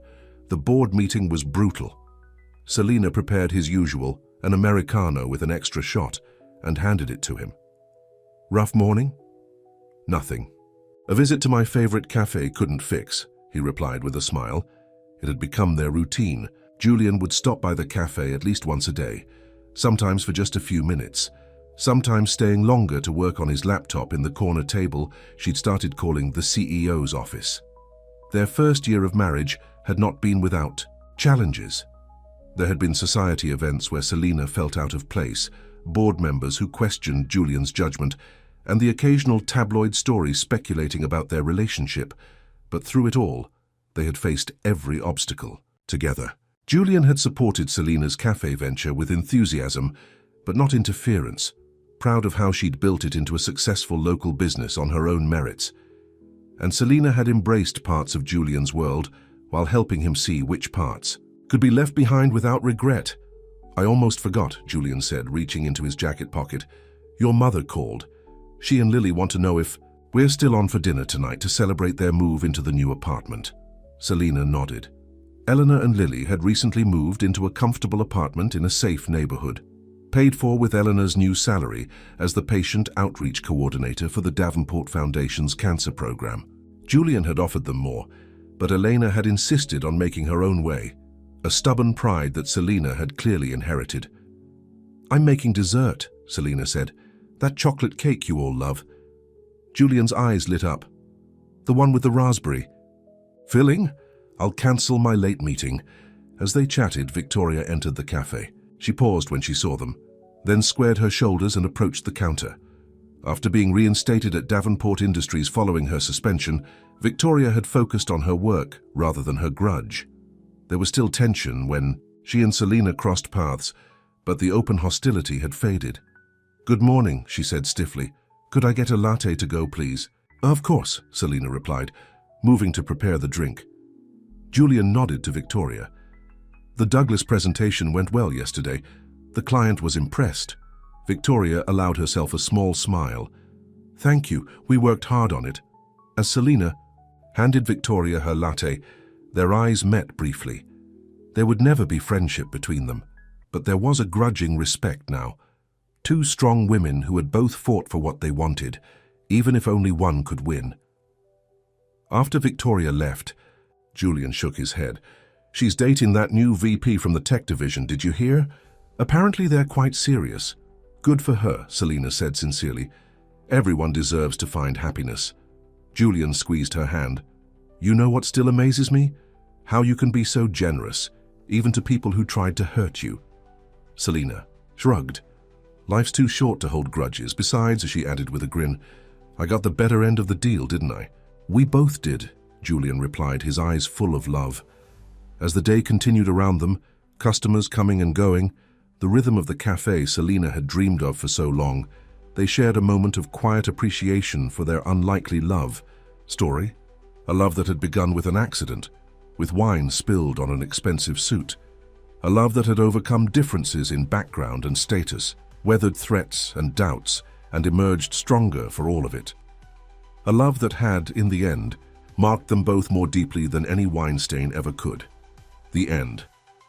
The board meeting was brutal." Selina prepared his usual, an Americano with an extra shot, and handed it to him. "Rough morning?" "Nothing. A visit to my favorite cafe couldn't fix," he replied with a smile. It had become their routine. Julian would stop by the cafe at least once a day, sometimes for just a few minutes, sometimes staying longer to work on his laptop in the corner table she'd started calling the CEO's office. Their first year of marriage had not been without challenges. There had been society events where Selina felt out of place, board members who questioned Julian's judgment, and the occasional tabloid story speculating about their relationship. But through it all, they had faced every obstacle together. Julian had supported Selina's cafe venture with enthusiasm, but not interference, proud of how she'd built it into a successful local business on her own merits. And Selina had embraced parts of Julian's world while helping him see which parts could be left behind without regret. "I almost forgot," Julian said, reaching into his jacket pocket. "Your mother called. She and Lily want to know if we're still on for dinner tonight to celebrate their move into the new apartment." Selina nodded. Eleanor and Lily had recently moved into a comfortable apartment in a safe neighborhood, paid for with Eleanor's new salary as the patient outreach coordinator for the Davenport Foundation's cancer program. Julian had offered them more, but Elena had insisted on making her own way, a stubborn pride that Selina had clearly inherited. "I'm making dessert," Selina said. "That chocolate cake you all love." Julian's eyes lit up. "The one with the raspberry." "Filling? I'll cancel my late meeting." As they chatted, Victoria entered the cafe. She paused when she saw them, then squared her shoulders and approached the counter. After being reinstated at Davenport Industries following her suspension, Victoria had focused on her work rather than her grudge. There was still tension when she and Selina crossed paths, but the open hostility had faded. "Good morning," she said stiffly. "Could I get a latte to go, please?" "Of course," Selina replied, moving to prepare the drink. Julian nodded to Victoria. "The Douglas presentation went well yesterday. The client was impressed." Victoria allowed herself a small smile. "Thank you, we worked hard on it." As Selina handed Victoria her latte, their eyes met briefly. There would never be friendship between them, but there was a grudging respect now. Two strong women who had both fought for what they wanted, even if only one could win. After Victoria left, Julian shook his head. "She's dating that new VP from the tech division, did you hear? Apparently they're quite serious." "Good for her," Selina said sincerely. "Everyone deserves to find happiness." Julian squeezed her hand. "You know what still amazes me? How you can be so generous, even to people who tried to hurt you." Selina shrugged. "Life's too short to hold grudges. Besides," she added with a grin, "I got the better end of the deal, didn't I?" "We both did," Julian replied, his eyes full of love. As the day continued around them, customers coming and going, the rhythm of the cafe Selina had dreamed of for so long, they shared a moment of quiet appreciation for their unlikely love story, a love that had begun with an accident, with wine spilled on an expensive suit, a love that had overcome differences in background and status, weathered threats and doubts, and emerged stronger for all of it. A love that had, in the end, marked them both more deeply than any wine stain ever could. The end.